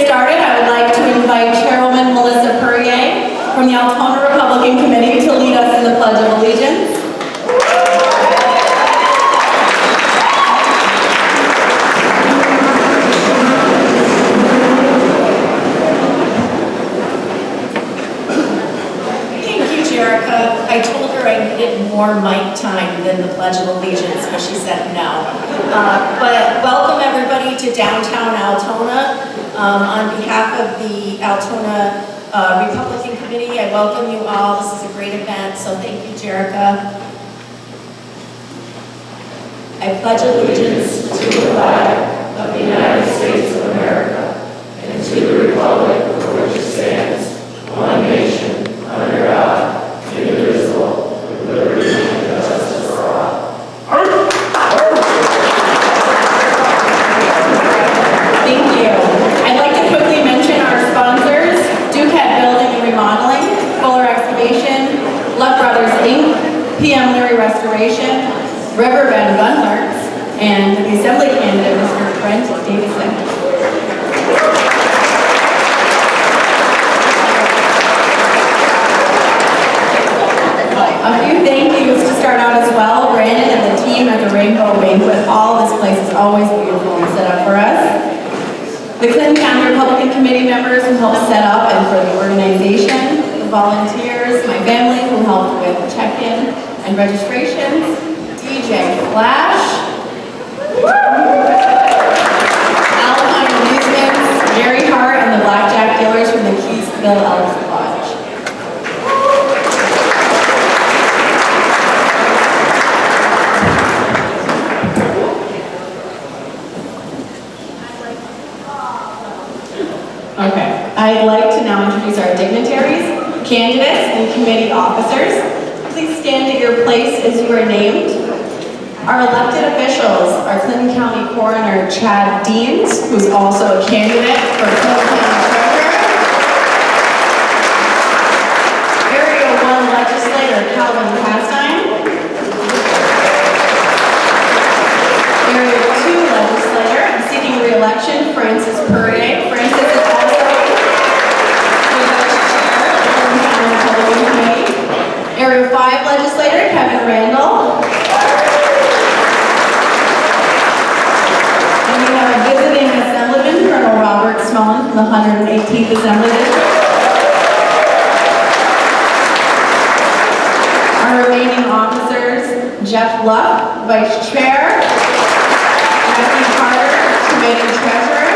started, I would like to invite Chairwoman Melissa Perrier from the Altona Republican Committee to lead us in the Pledge of Allegiance. I told her I needed more mic time than the Pledge of Allegiance, but she said no. But welcome everybody to downtown Altona. On behalf of the Altona Republican Committee, I welcome you all. This is a great event, so thank you, Jerica. I pledge allegiance to the flag of the United States of America and to the republic for which it stands, one nation, under God, indivisible, with liberty and justice for all. Thank you. I'd like to quickly mention our sponsors: Duquette Building and Remodeling, Fuller Excavation, Luck Brothers Inc., PM Leary Restoration, River Van Gunlerts, and the Assembly candidate, Mr. Brent Davison. A few thank yous to start out as well. Brandon and the team at the Rainbow Banquet Hall. This place is always beautiful and set up for us. The Clinton County Republican Committee members who helped set up and for the organization. The volunteers, my family who helped with check-in and registrations. DJ Flash. Alpine Amusements, Gary Hart, and the Blackjack Dealers from the Keysville Elks Lodge. Okay, I'd like to now introduce our dignitaries, candidates, and committee officers. Please stand at your place as you are named. Our elected officials are Clinton County Coroner Chad Deans, who's also a candidate for Clinton County Treasurer. Area 1 Legislator Calvin Castine. Area 2 Legislator seeking re-election Francis Perrier. Francis is also the Vice Chair of the Clinton County Republican Committee. Area 5 Legislator Kevin Randall. And we have a visiting Assemblyman, Colonel Robert Smallman from the 118th Assembly District. Our remaining officers, Jeff Luck, Vice Chair. Matthew Carter, Committee Treasurer.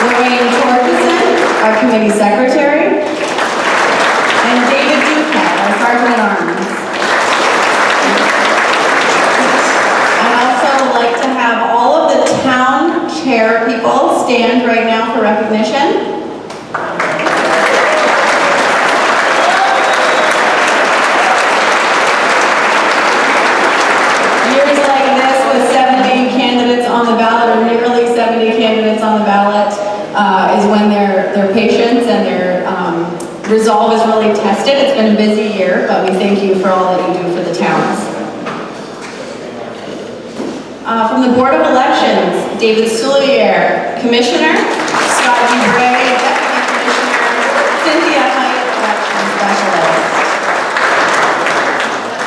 Lorraine Torkelson, our Committee Secretary. And David Duquette, our Sergeant at Arms. I'd also like to have all of the town chair people stand right now for recognition. Years like this with 70 candidates on the ballot, or nearly 70 candidates on the ballot, is when their patience and their resolve is really tested. It's been a busy year, but we thank you for all that you do for the towns. From the Board of Elections, David Soulier, Commissioner, Scott Dubray, Deputy Commissioner, Cynthia Height, Election Specialist.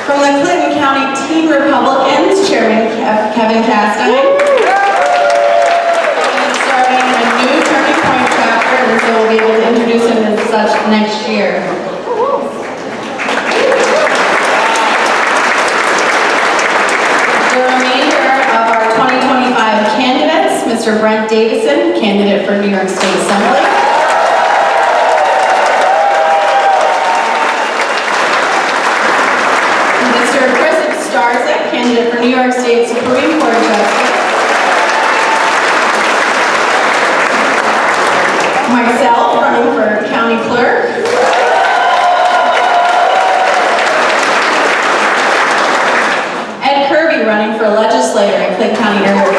From the Clinton County Teen Republicans, Chairman Kevin Castine. And starting a new Turning Point chapter, and so we'll be able to introduce him as such next year. The remainder of our 2025 candidates, Mr. Brent Davison, candidate for New York State Assembly. Mr. Chris Starzik, candidate for New York State Supreme Court Justice. Myself, running for County Clerk. Ed Kirby, running for Legislator in Clinton County Area 4.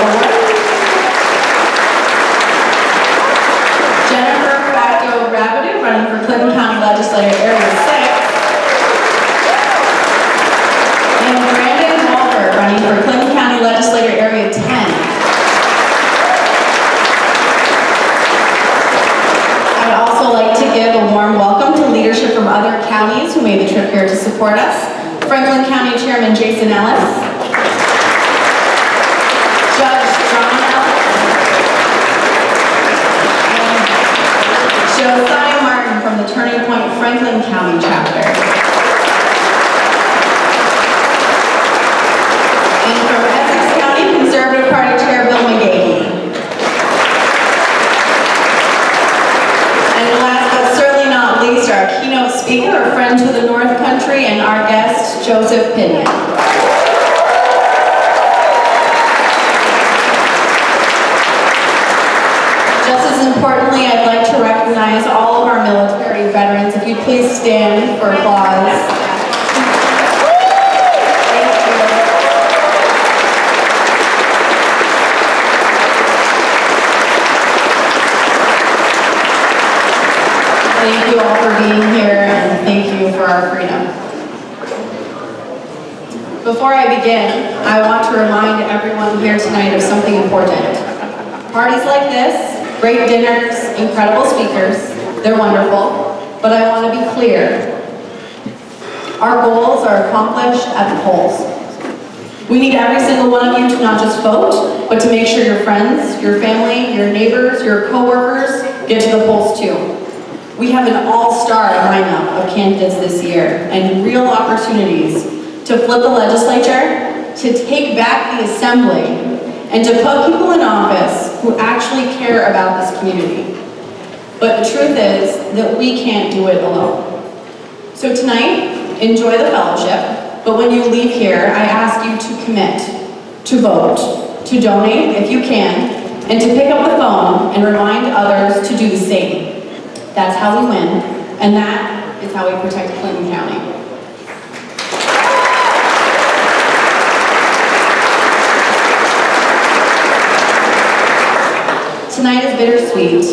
Jennifer Facto Rabideau, running for Clinton County Legislator Area 6. And Brandon Walker, running for Clinton County Legislator Area 10. Chairman Jason Ellis, Judge John Ellis, and Josiah Martin from the Turning Point Franklin County chapter. And from Essex County Conservative Party Chair Bill McGahey. And last but certainly not least, our keynote speaker, a friend to the North Country, and our guest, Joseph Pinion. Just as importantly, I'd like to recognize all of our military veterans. If you'd please stand for applause. Thank you all for being here, and thank you for our freedom. Before I begin, I want to remind everyone here tonight of something important. Parties like this, great dinners, incredible speakers, they're wonderful, but I want to be clear. Our goals are accomplished at the polls. We need every single one of you to not just vote, but to make sure your friends, your family, your neighbors, your coworkers get to the polls too. We have an all-star lineup of candidates this year and real opportunities to flip the legislature, to take back the assembly, and to put people in office who actually care about this community. But the truth is that we can't do it alone. So tonight, enjoy the fellowship, but when you leave here, I ask you to commit, to vote, to donate if you can, and to pick up the phone and remind others to do the same. That's how we win, and that is how we protect Clinton County. Tonight is bittersweet.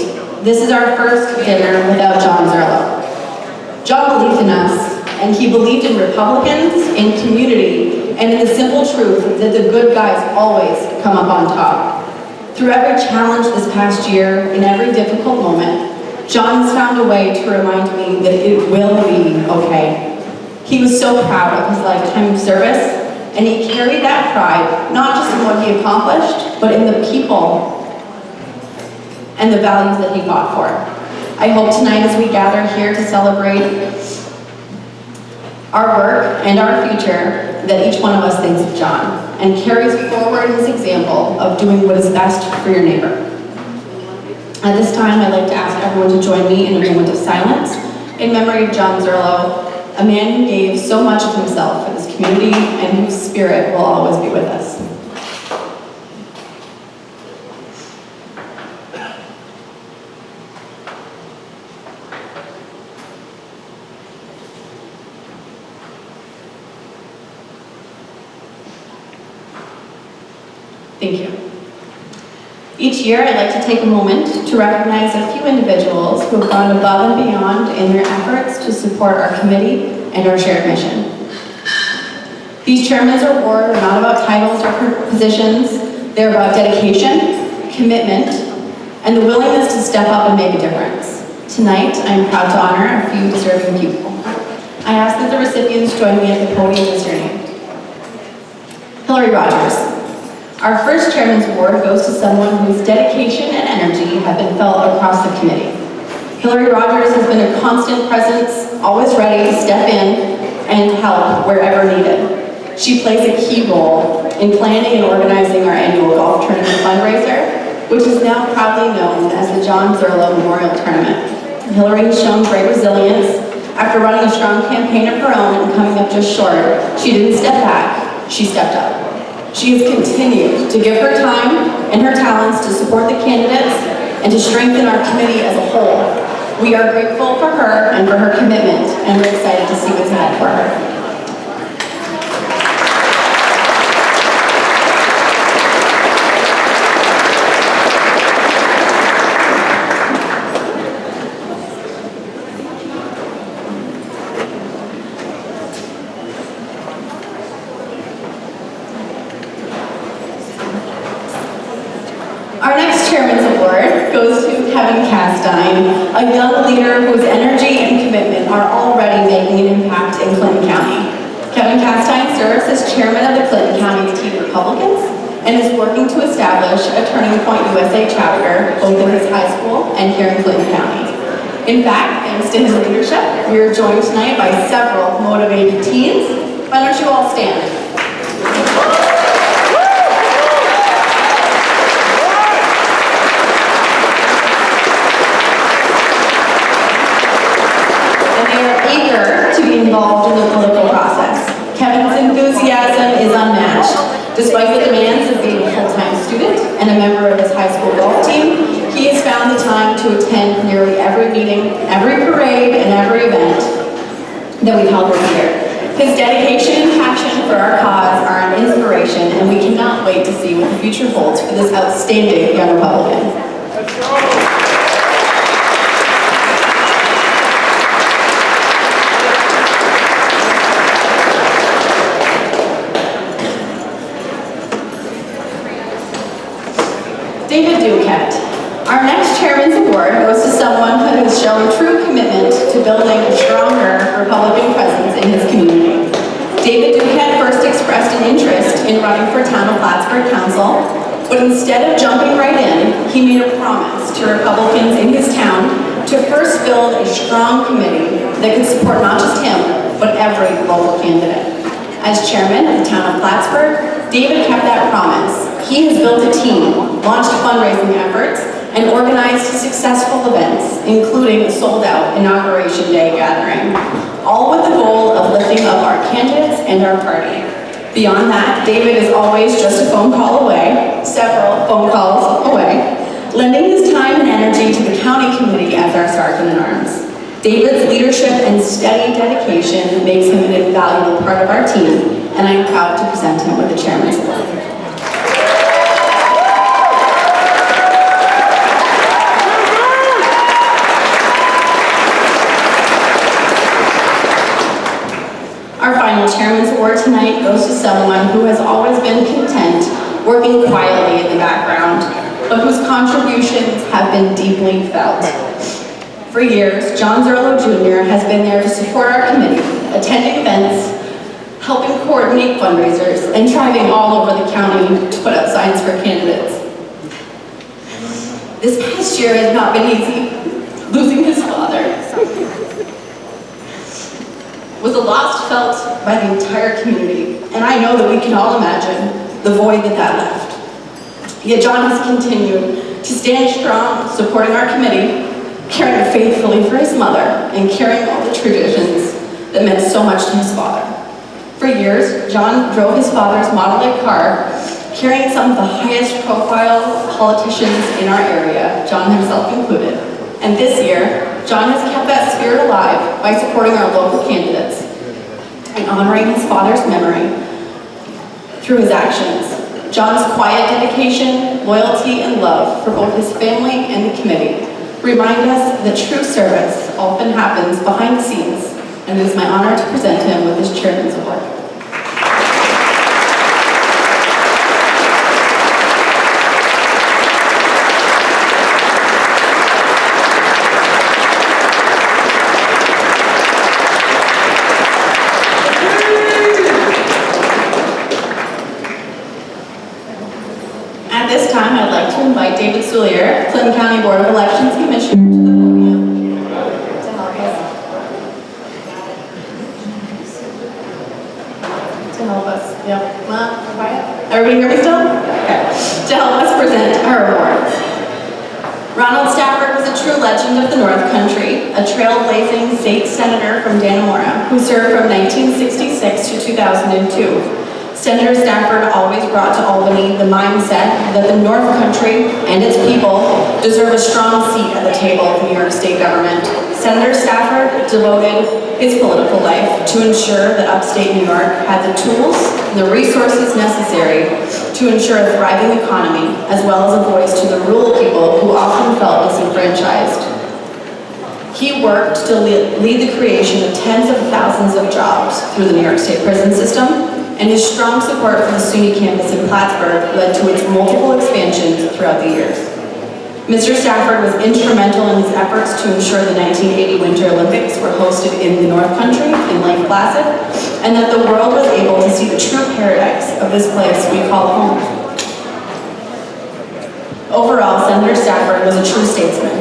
This is our first dinner without John Zerlo. John believed in us, and he believed in Republicans, in community, and in the simple truth that the good guys always come up on top. Through every challenge this past year, in every difficult moment, John has found a way to remind me that it will be okay. He was so proud of his lifetime of service, and he carried that pride not just in what he accomplished, but in the people and the values that he fought for. I hope tonight as we gather here to celebrate our work and our future, that each one of us thinks of John and carries forward his example of doing what is best for your neighbor. At this time, I'd like to ask everyone to join me in a moment of silence in memory of John Zerlo, a man who gave so much of himself for this community and whose spirit will always be with us. Thank you. Each year, I'd like to take a moment to recognize a few individuals who have gone above and beyond in their efforts to support our committee and our shared mission. These Chairman's Awards are not about titles or positions. They're about dedication, commitment, and the willingness to step up and make a difference. Tonight, I'm proud to honor a few deserving people. I ask that the recipients join me at the podium as your name. Hillary Rogers. Our first Chairman's Award goes to someone whose dedication and energy have been felt across the committee. Hillary Rogers has been a constant presence, always ready to step in and help wherever needed. She plays a key role in planning and organizing our annual golf tournament fundraiser, which is now proudly known as the John Zerlo Memorial Tournament. Hillary has shown great resilience. After running a strong campaign of her own and coming up just short, she didn't step back, she stepped up. She has continued to give her time and her talents to support the candidates and to strengthen our committee as a whole. We are grateful for her and for her commitment, and we're excited to see what's ahead for her. Our next Chairman's Award goes to Kevin Castine, a young leader whose energy and commitment are already making an impact in Clinton County. Kevin Castine serves as chairman of the Clinton County Teen Republicans and is working to establish a Turning Point USA chapter both in his high school and here in Clinton County. In fact, thanks to his leadership, we are joined tonight by several motivated teens. Why don't you all stand? And they are eager to be involved in the political process. Kevin's enthusiasm is unmatched. Despite the demands of being a full-time student and a member of his high school golf team, he has found the time to attend nearly every meeting, every parade, and every event that we've held this year. His dedication and passion for our cause are an inspiration, and we cannot wait to see what the future holds for this outstanding young Republican. Let's go! David Duquette. Our next Chairman's Award goes to someone who has shown true commitment to building a stronger Republican presence in his community. David Duquette first expressed an interest in running for Town of Plattsburgh Council, but instead of jumping right in, he made a promise to Republicans in his town to first build a strong committee that could support not just him, but every local candidate. As chairman of the Town of Plattsburgh, David kept that promise. He has built a team, launched fundraising efforts, and organized successful events, including a sold-out Inauguration Day gathering, all with the goal of lifting up our candidates and our party. Beyond that, David is always just a phone call away, several phone calls away, lending his time and energy to the county committee as our sergeant-at-arms. David's leadership and steady dedication makes him an invaluable part of our team, and I am proud to present him with the Chairman's Award. Our final Chairman's Award tonight goes to someone who has always been content, working quietly in the background, but whose contributions have been deeply felt. For years, John Zerlo Jr. has been there to support our committee, attending events, helping coordinate fundraisers, and driving all over the county to put up signs for candidates. This past year has not been easy. Losing his father was a loss felt by the entire community, and I know that we can all imagine the void that left. Yet John has continued to stand strong, supporting our committee, caring faithfully for his mother, and carrying all the traditions that meant so much to his father. For years, John drove his father's Model A car, carrying some of the highest profile politicians in our area, John himself included. And this year, John has kept that spirit alive by supporting our local candidates and honoring his father's memory through his actions. John's quiet dedication, loyalty, and love for both his family and the committee remind us that true service often happens behind the scenes, and it is my honor to present him with his Chairman's Award. At this time, I'd like to invite David Soulier, Clinton County Board of Elections Commissioner, to the podium to help us. Yep. Come on, quiet. Everybody hear me still? Okay. To help us present our awards. Ronald Stafford was a true legend of the North Country, a trailblazing state senator from Dannemora who served from 1966 to 2002. Senator Stafford always brought to Albany the mindset that the North Country and its people deserve a strong seat at the table of New York State government. Senator Stafford devoted his political life to ensure that upstate New York had the tools and the resources necessary to ensure a thriving economy, as well as a voice to the rural people who often felt disenfranchised. He worked to lead the creation of tens of thousands of jobs through the New York State prison system, and his strong support for the SUNY campus in Plattsburgh led to its multiple expansions throughout the years. Mr. Stafford was instrumental in his efforts to ensure the 1980 Winter Olympics were hosted in the North Country, in Lake Placid, and that the world was able to see the true paradise of this place we call home. Overall, Senator Stafford was a true statesman,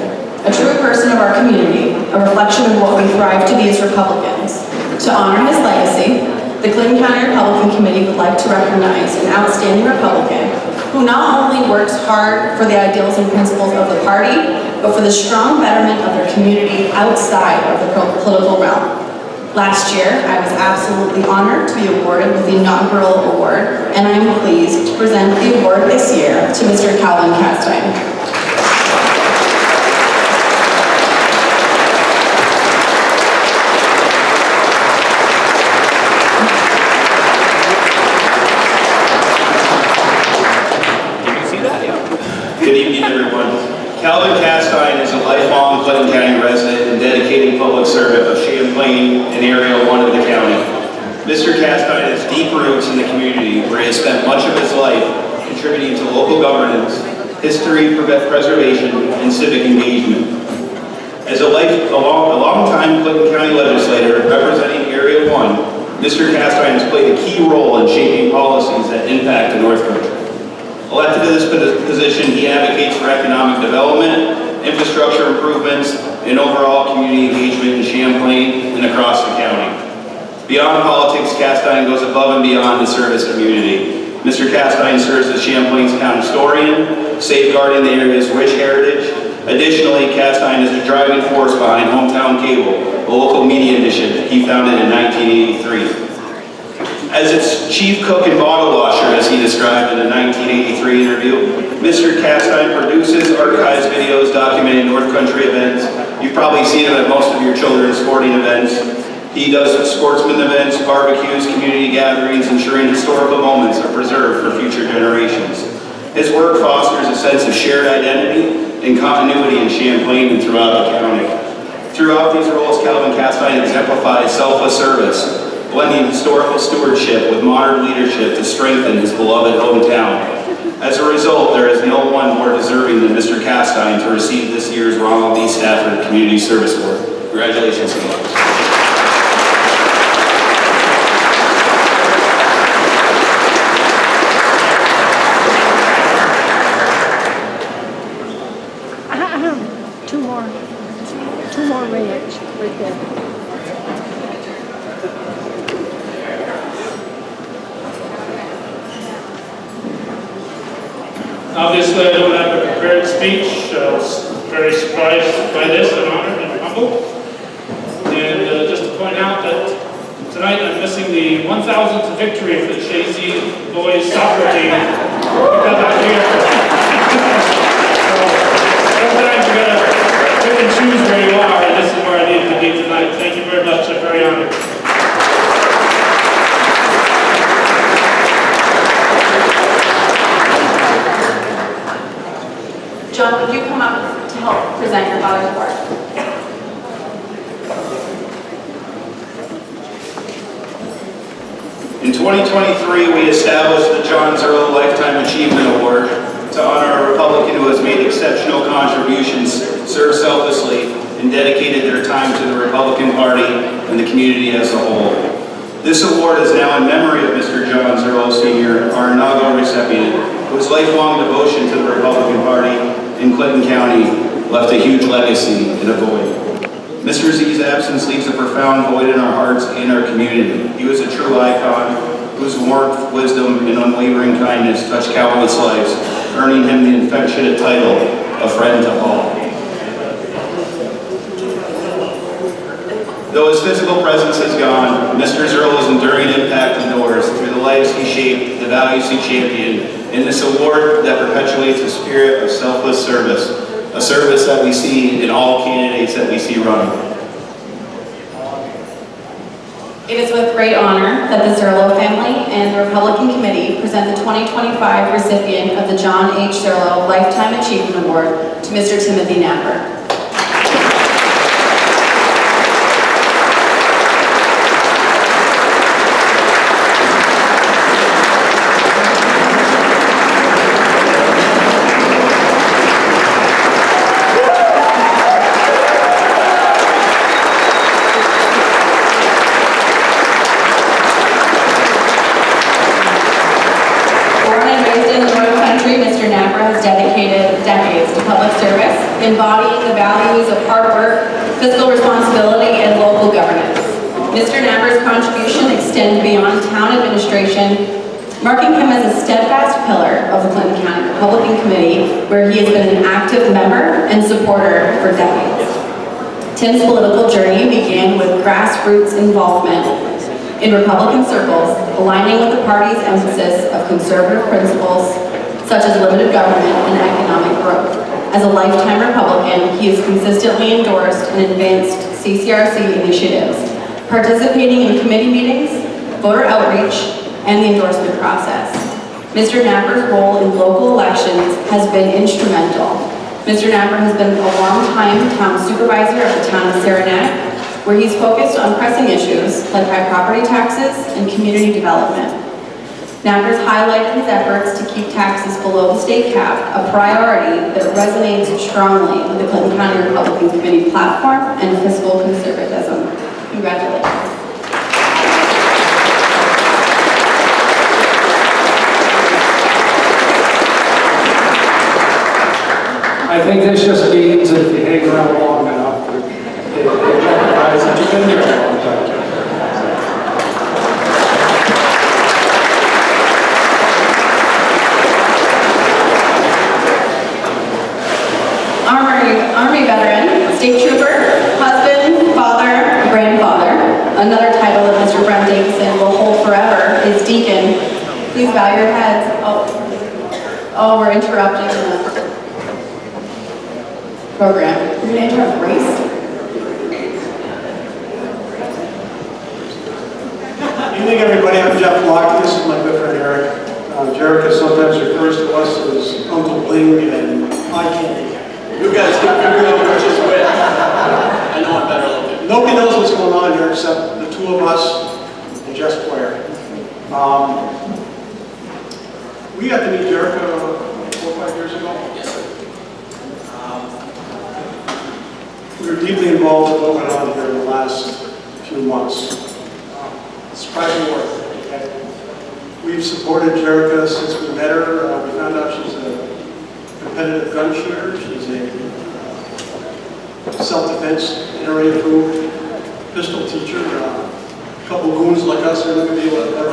a true person of our community, a reflection of what we thrive to be as Republicans. To honor his legacy, the Clinton County Republican Committee would like to recognize an outstanding Republican who not only works hard for the ideals and principles of the party, but for the strong betterment of their community outside of the political realm. Last year, I was absolutely honored to be awarded with the inaugural award, and I am pleased to present the award this year to Mr. Calvin Castine. Good evening, everyone. Calvin Castine is a lifelong Clinton County resident and dedicated public servant of Champlain and Area 1 of the county. Mr. Castine has deep roots in the community where he has spent much of his life contributing to local governance, history preservation, and civic engagement. As a long-time Clinton County legislator representing Area 1, Mr. Castine has played a key role in shaping policies that impact the North Country. Elected to this position, he advocates for economic development, infrastructure improvements, and overall community engagement in Champlain and across the county. Beyond politics, Castine goes above and beyond to serve his community. Mr. Castine serves as Champlain's town historian, safeguarding the area's rich heritage. Additionally, Castine is the driving force behind Hometown Cable, a local media initiative he founded in 1983. As its chief cook and bottle washer, as he described in a 1983 interview, Mr. Castine produces, archives videos documenting North Country events. You've probably seen him at most of your children's sporting events. He does sportsman events, barbecues, community gatherings, ensuring historical moments are preserved for future generations. His work fosters a sense of shared identity and continuity in Champlain and throughout the county. Throughout these roles, Calvin Castine exemplifies selfless service, blending historical stewardship with modern leadership to strengthen his beloved hometown. As a result, there is no one more deserving than Mr. Castine to receive this year's Ronald B. Stafford Community Service Award. Congratulations, Calvin. Two more ranch right there. Obviously, I don't have a prepared speech. I was very surprised by this and honored and humbled. And just to point out that tonight I'm missing the 1,000th victory for the Chazy boys soccer team because I'm here. So sometimes you gotta pick and choose where you are, and this is where I needed to be tonight. Thank you very much. I'm very honored. John, would you come up to help present your father's award? In 2023, we established the John Zerlo Lifetime Achievement Award to honor a Republican who has made exceptional contributions, served selflessly, and dedicated their time to the Republican Party and the community as a whole. This award is now in memory of Mr. John Zerlo Sr., our inaugural recipient, whose lifelong devotion to the Republican Party in Clinton County left a huge legacy in a void. Mr. Z's absence leaves a profound void in our hearts and our community. He was a true icon whose warmth, wisdom, and unwavering kindness touched countless lives, earning him the affectionate title of friend to all. Though his physical presence is gone, Mr. Zerlo's enduring impact endures through the lives he shaped, the values he championed, and this award that perpetuates a spirit of selfless service, a service that we see in all candidates that we see running. It is with great honor that the Zerlo family and the Republican Committee present the 2025 recipient of the John H. Zerlo Lifetime Achievement Award to Mr. Timothy Napper. embodying the values of hard work, fiscal responsibility, and local governance. Mr. Napper's contribution extends beyond town administration, marking him as a steadfast pillar of the Clinton County Republican Committee, where he has been an active member and supporter for decades. Tim's political journey began with grassroots involvement in Republican circles, aligning with the party's emphasis of conservative principles such as limited government and economic growth. As a lifetime Republican, he has consistently endorsed and advanced CCRC initiatives, participating in committee meetings, voter outreach, and the endorsement process. Mr. Napper's role in local elections has been instrumental. Mr. Napper has been a long-time town supervisor of the town of Saranac, where he's focused on pressing issues like high property taxes and community development. Napper's highlighted his efforts to keep taxes below the state cap, a priority that resonates strongly with the Clinton County Republican Committee platform and fiscal conservatism. Congratulations. I think this just means that if you hang around long enough, it recognize that you've been here a long time. Army veteran, state trooper, husband, father, grandfather. Another title that Mr. Brent Davison will hold forever is deacon. Please bow your heads. Oh, we're interrupting the program. We're going to interrupt race. Evening, everybody. I'm Jeff Block. This is my good friend Eric. Jerica sometimes refers to us as Uncle Bling and I can't. You guys keep figuring out which is which. I know I'm better looking. Nobody knows what's going on here except the two of us and Jess Blair. We got to meet Jerica 4 or 5 years ago. Yes, sir. We were deeply involved in what went on here in the last few months. Surprising work. Okay? We've supported Jerica since we met her. We found out she's a competitive gun shooter. She's a self-defense NRA-approved pistol teacher. A couple goons like us are not going to be able to never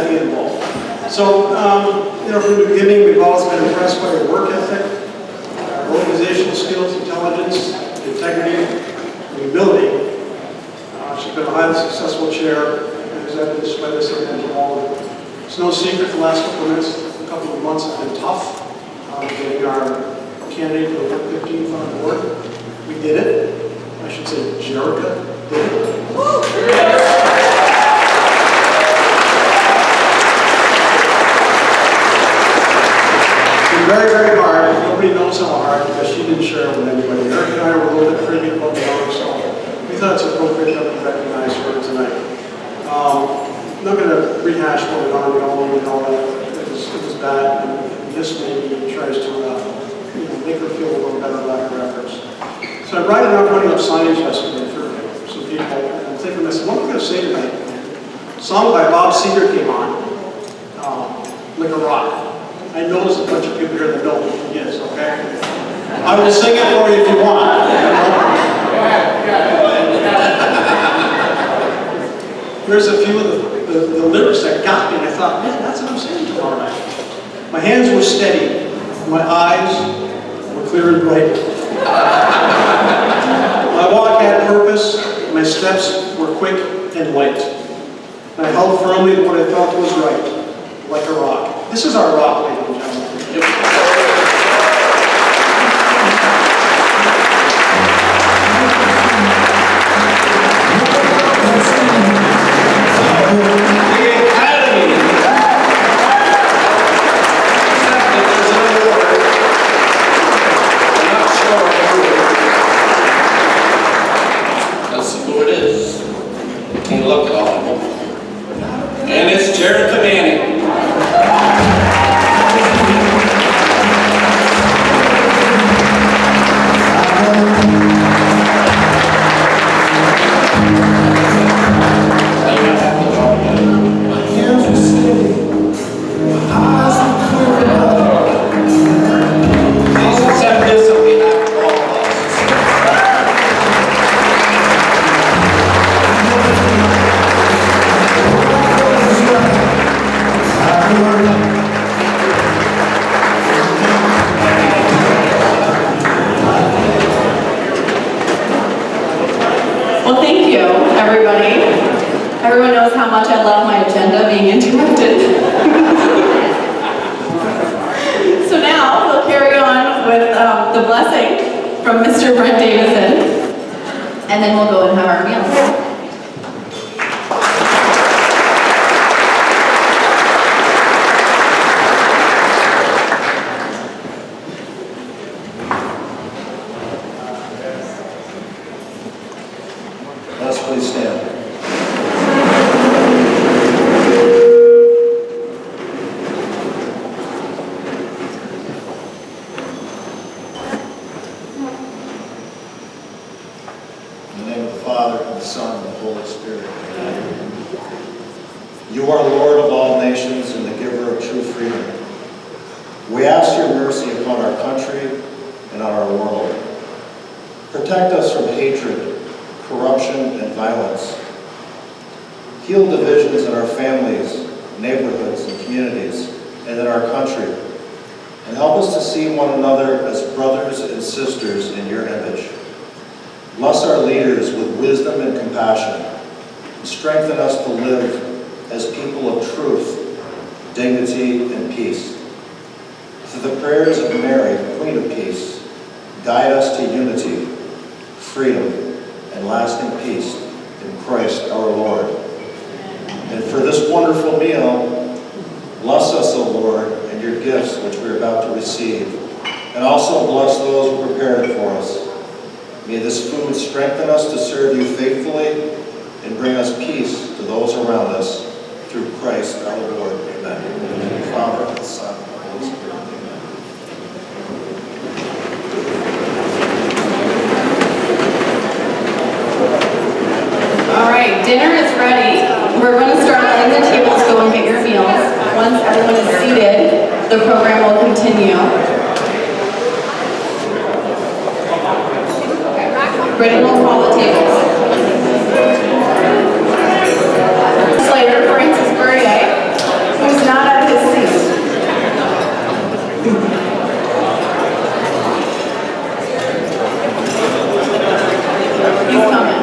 be involved. So, from the beginning, we've always been impressed by her work ethic, her organizational skills, intelligence, integrity, and humility. She's been a highly successful chair, as evidenced by this event alone. It's no secret the last couple of months have been tough. Getting our candidate for the 15th on board. We did it. I should say Jerica did it. It's very, very hard. Nobody knows how hard because she didn't share it with anybody. Eric and I were a little bit privy about the other, so we thought it's appropriate that we recognize her tonight. I'm not going to rehash what went on. We all know that it was bad, and this maybe tries to make her feel a little better about her efforts. So I brought enough running up signage yesterday for some people, and I'm thinking, what am I going to say tonight? A song by Bob Seger came on, Like a Rock. I know there's a bunch of people here that know who he is, okay? I will sing it for you if you want. There's a few of the lyrics that got me, and I thought, man, that's what I'm saying tomorrow night. My hands were steady, my eyes were clear and bright. My walk had purpose, my steps were quick and light. And I held firmly to what I felt was right, like a rock. This is our rock, ladies and gentlemen. And it's Jerica Manning. the blessing from Mr. Brent Davison, and then we'll go and have our meal. Let's please stand. In the name of the Father, and the Son, and the Holy Spirit. Amen. You are Lord of all nations and the giver of true freedom. We ask your mercy upon our country and on our world. Protect us from hatred, corruption, and violence. Heal divisions in our families, neighborhoods, and communities, and in our country. And help us to see one another as brothers and sisters in your image. Bless our leaders with wisdom and compassion. And strengthen us to live as people of truth, dignity, and peace. Through the prayers of Mary, Queen of Peace, guide us to unity, freedom, and lasting peace in Christ our Lord. And for this wonderful meal, bless us, O Lord, and your gifts which we are about to receive. And also bless those who prepared it for us. May this food strengthen us to serve you faithfully and bring us peace to those around us. Through Christ our Lord. Amen. In the name of the Father, and the Son, and the Holy Spirit. Amen. All right, dinner is ready. We're going to start letting the tables go and get your meals. Once everyone is seated, the program will continue. Brittany will call the tables. Slater, Francis Burier, who's not at his seat. He's coming.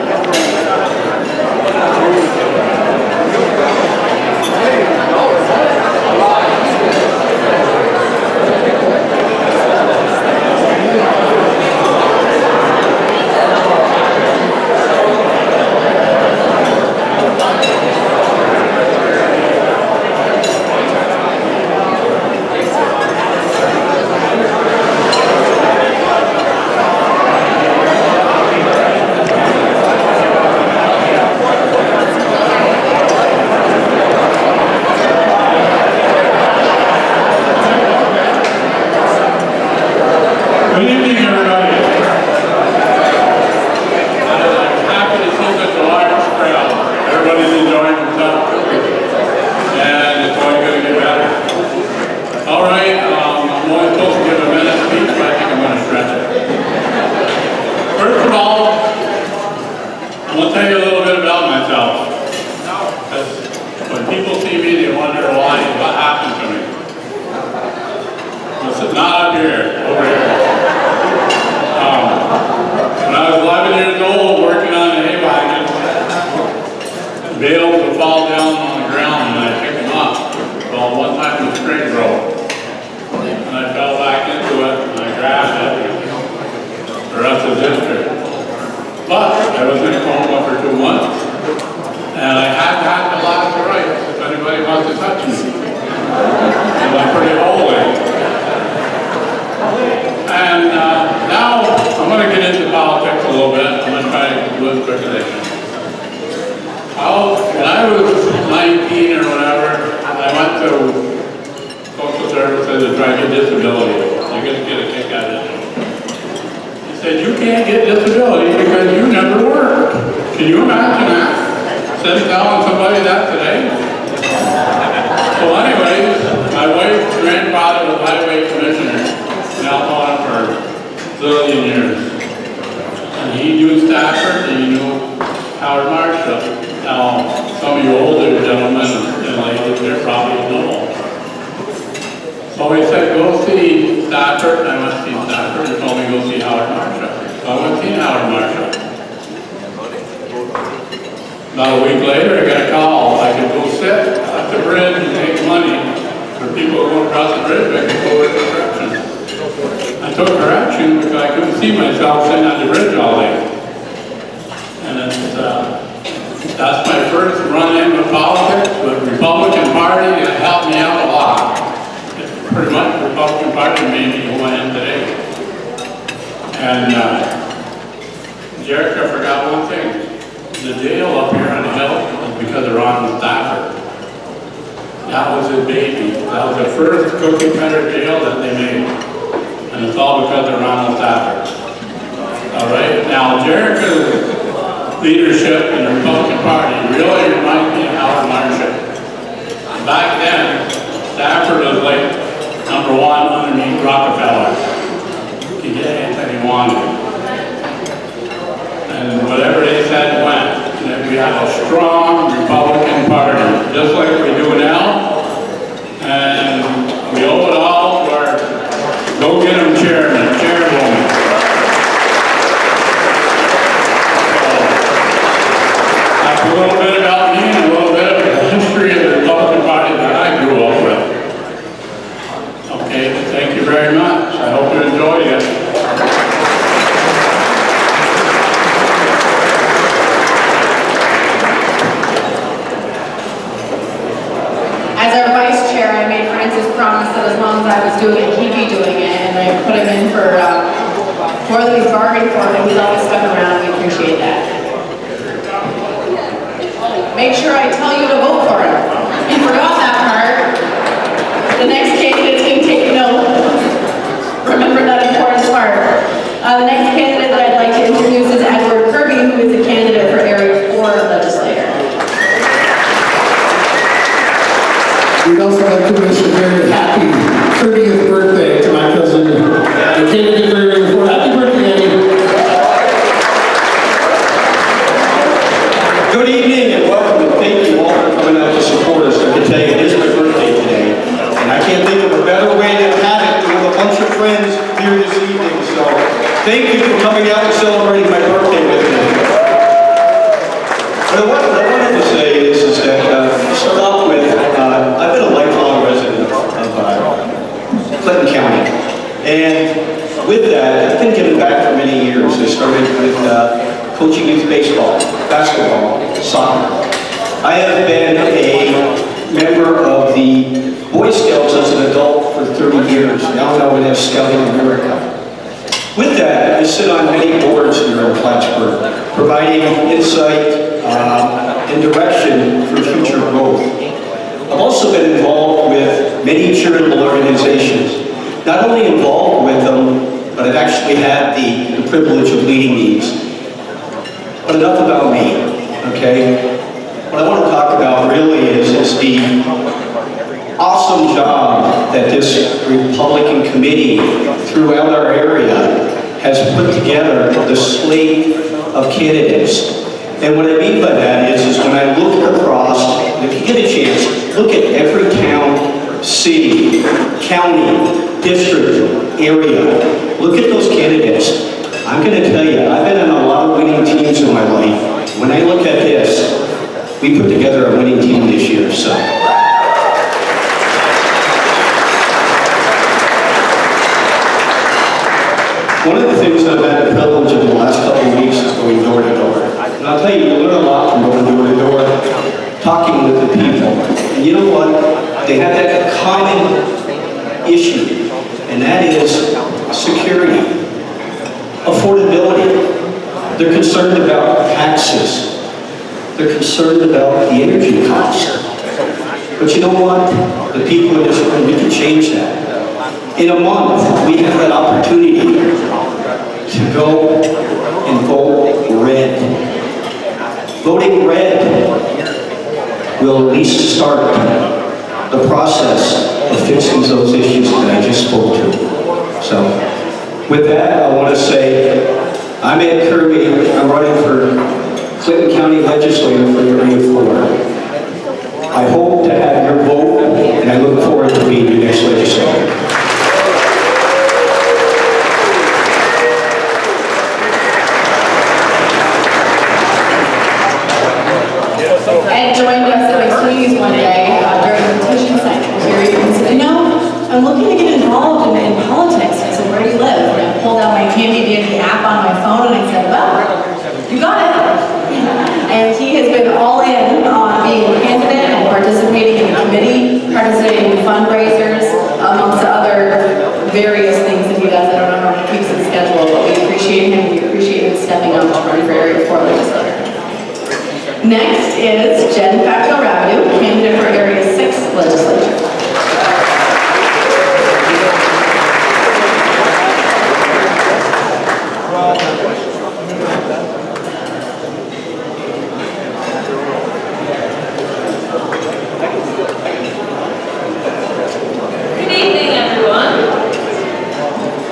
About a week later, I got a call. I could go sit at the bridge and take money for people going across the bridge. I could go with directions. I took directions. election because I couldn't see myself sitting on the bridge all day. And that's my first run-in with politics, but the Republican Party has helped me out a lot. It's pretty much the Republican Party made me who I am today. And Jericho, I forgot one thing. The jail up here on the hill is because of Ron Stafford. That was his baby. That was the first cookie cutter jail that they made. And it's all because of Ronald Stafford. All right, now Jericho's leadership in the Republican Party really reminds me of Howard Marshall. Back then, Stafford was like #1 underneath Rockefeller. He did anything he wanted. And whatever they said went. And we had a strong Republican Party, just like we do now. And we owe it all to our go-get-em chairman, chairwoman. That's a little bit about me and a little bit of the history of the Republican Party that I grew up with. Okay, thank you very much. I hope you enjoyed it. As our vice chair, I made Francis promise that as long as I was doing it, he'd be doing it, and I put him in for more than he's bargained for, and he's always stuck around. We appreciate that. Make sure I tell you to vote for him. You forgot that part. The next candidate's going to take note. Remember that important part. The next candidate that I'd like to introduce is Edward Kirby, who is a candidate for Area 4 legislator. We'd also like to wish a very happy 30th birthday to my cousin, the candidate for Area 4. Happy birthday, Eddie. Good evening and welcome, and thank you all for coming out to support us. I can tell you, it is my birthday today, and I can't think of a better way to have it than with a bunch of friends here this evening. So thank you for coming out and celebrating my birthday with me. But what I wanted to say is that to start off with, I've been a lifelong resident of Clinton County, and with that, I've been giving back for many years. I started with coaching youth baseball, basketball, soccer. I have been a member of the Boy Scouts as an adult for 30 years, now known as Scouting America. With that, I sit on many boards here in Plattsburgh, providing insight and direction for future growth. I've also been involved with many charitable organizations, not only involved with them, but I've actually had the privilege of leading these. But enough about me, okay? What I want to talk about really is the awesome job that this Republican committee throughout our area has put together the slate of candidates. And what I mean by that is when I look across, and if you get a chance, look at every town, city, county, district, area. Look at those candidates. I'm going to tell you, I've been in a lot of winning teams in my life. When I look at this, we put together a winning team this year, so. One of the things that I've had the privilege of the last couple of weeks is going door to door. And I'll tell you, you learn a lot from going door to door, talking with the people. And you know what? They have that common issue, and that is security, affordability. They're concerned about taxes. They're concerned about the energy costs. But you know what? The people in this room, we can change that. In a month, we have that opportunity to go and vote red. Voting red will at least start the process of fixing those issues that I just spoke to. So, with that, I want to say, I'm Ed Kirby. I'm running for Clinton County Legislator for Area 4. I hope to have your vote, and I look forward to being your next legislator. Ed joined us at McSweeney's one day during the petition segment here. And said, you know, I'm looking to get involved in politics. I said, where do you live? And I pulled out my Next is Jen Facto-Rabideau, candidate for Area 6 Legislature. Good evening, everyone.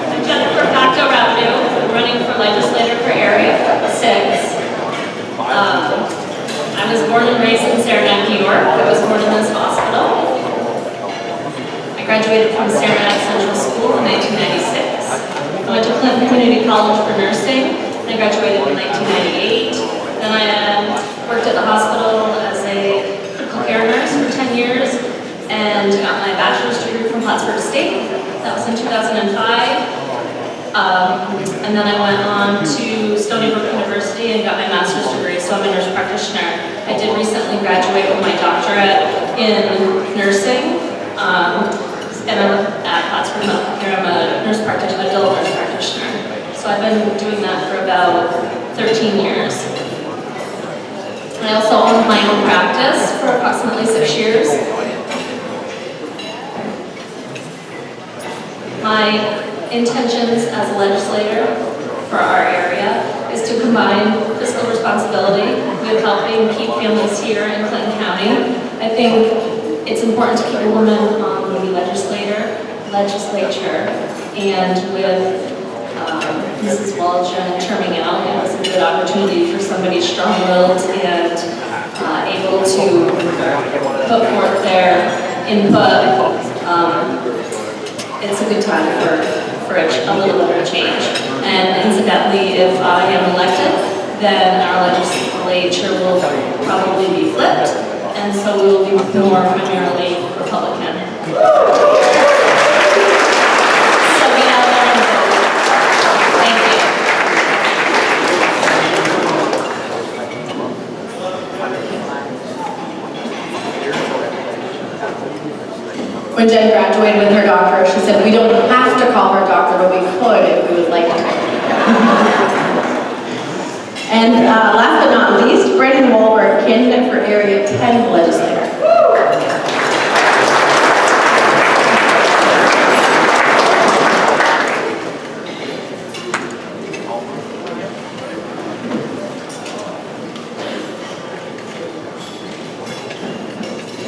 I'm Jennifer Facto-Rabideau. I'm running for legislator for Area 6. I was born and raised in Saranac, New York. I was born in this hospital. I graduated from Saranac Central School in 1996. I went to Clinton Community College for nursing. I graduated in 1998. Then I worked at the hospital as a critical care nurse for 10 years and got my bachelor's degree from Plattsburgh State. That was in 2005. And then I went on to Stony Brook University and got my master's degree, so I'm a nurse practitioner. I did recently graduate with my doctorate in nursing, and I'm at Plattsburgh Medical Care. I'm a nurse practitioner, adult nurse practitioner. So I've been doing that for about 13 years. I also owned my own practice for approximately 6 years. My intentions as a legislator for our area is to combine fiscal responsibility with helping keep families here in Clinton County. I think it's important to keep a woman on the legislature, and with Mrs. Waldron terming out, it was a good opportunity for somebody strong-willed and able to put forth their input. It's a good time for a little bit of change. And incidentally, if I am elected, then our legislature will probably be flipped, and so we will be more primarily Republican. So get out there and vote. Thank you. When Jen graduated with her doctorate, she said, we don't have to call her doctor, but we could if we would like to. And last but not least, Brandon Wahlberg, candidate for Area 10 Legislator.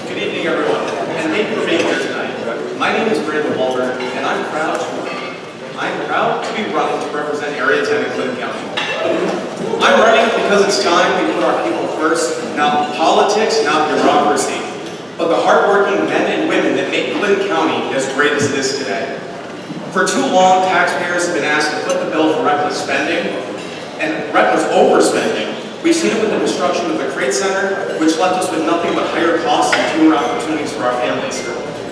Good evening, everyone, and thank you for being here tonight. My name is Brandon Wahlberg, and I'm proud to be running to represent Area 10 in Clinton County. I'm running because it's time we put our people first, not politics, not bureaucracy, but the hardworking men and women that make Clinton County as great as it is today. For too long, taxpayers have been asked to foot the bill for reckless spending and reckless overspending. We've seen it with the destruction of the Crate Center, which left us with nothing but higher costs and fewer opportunities for our families.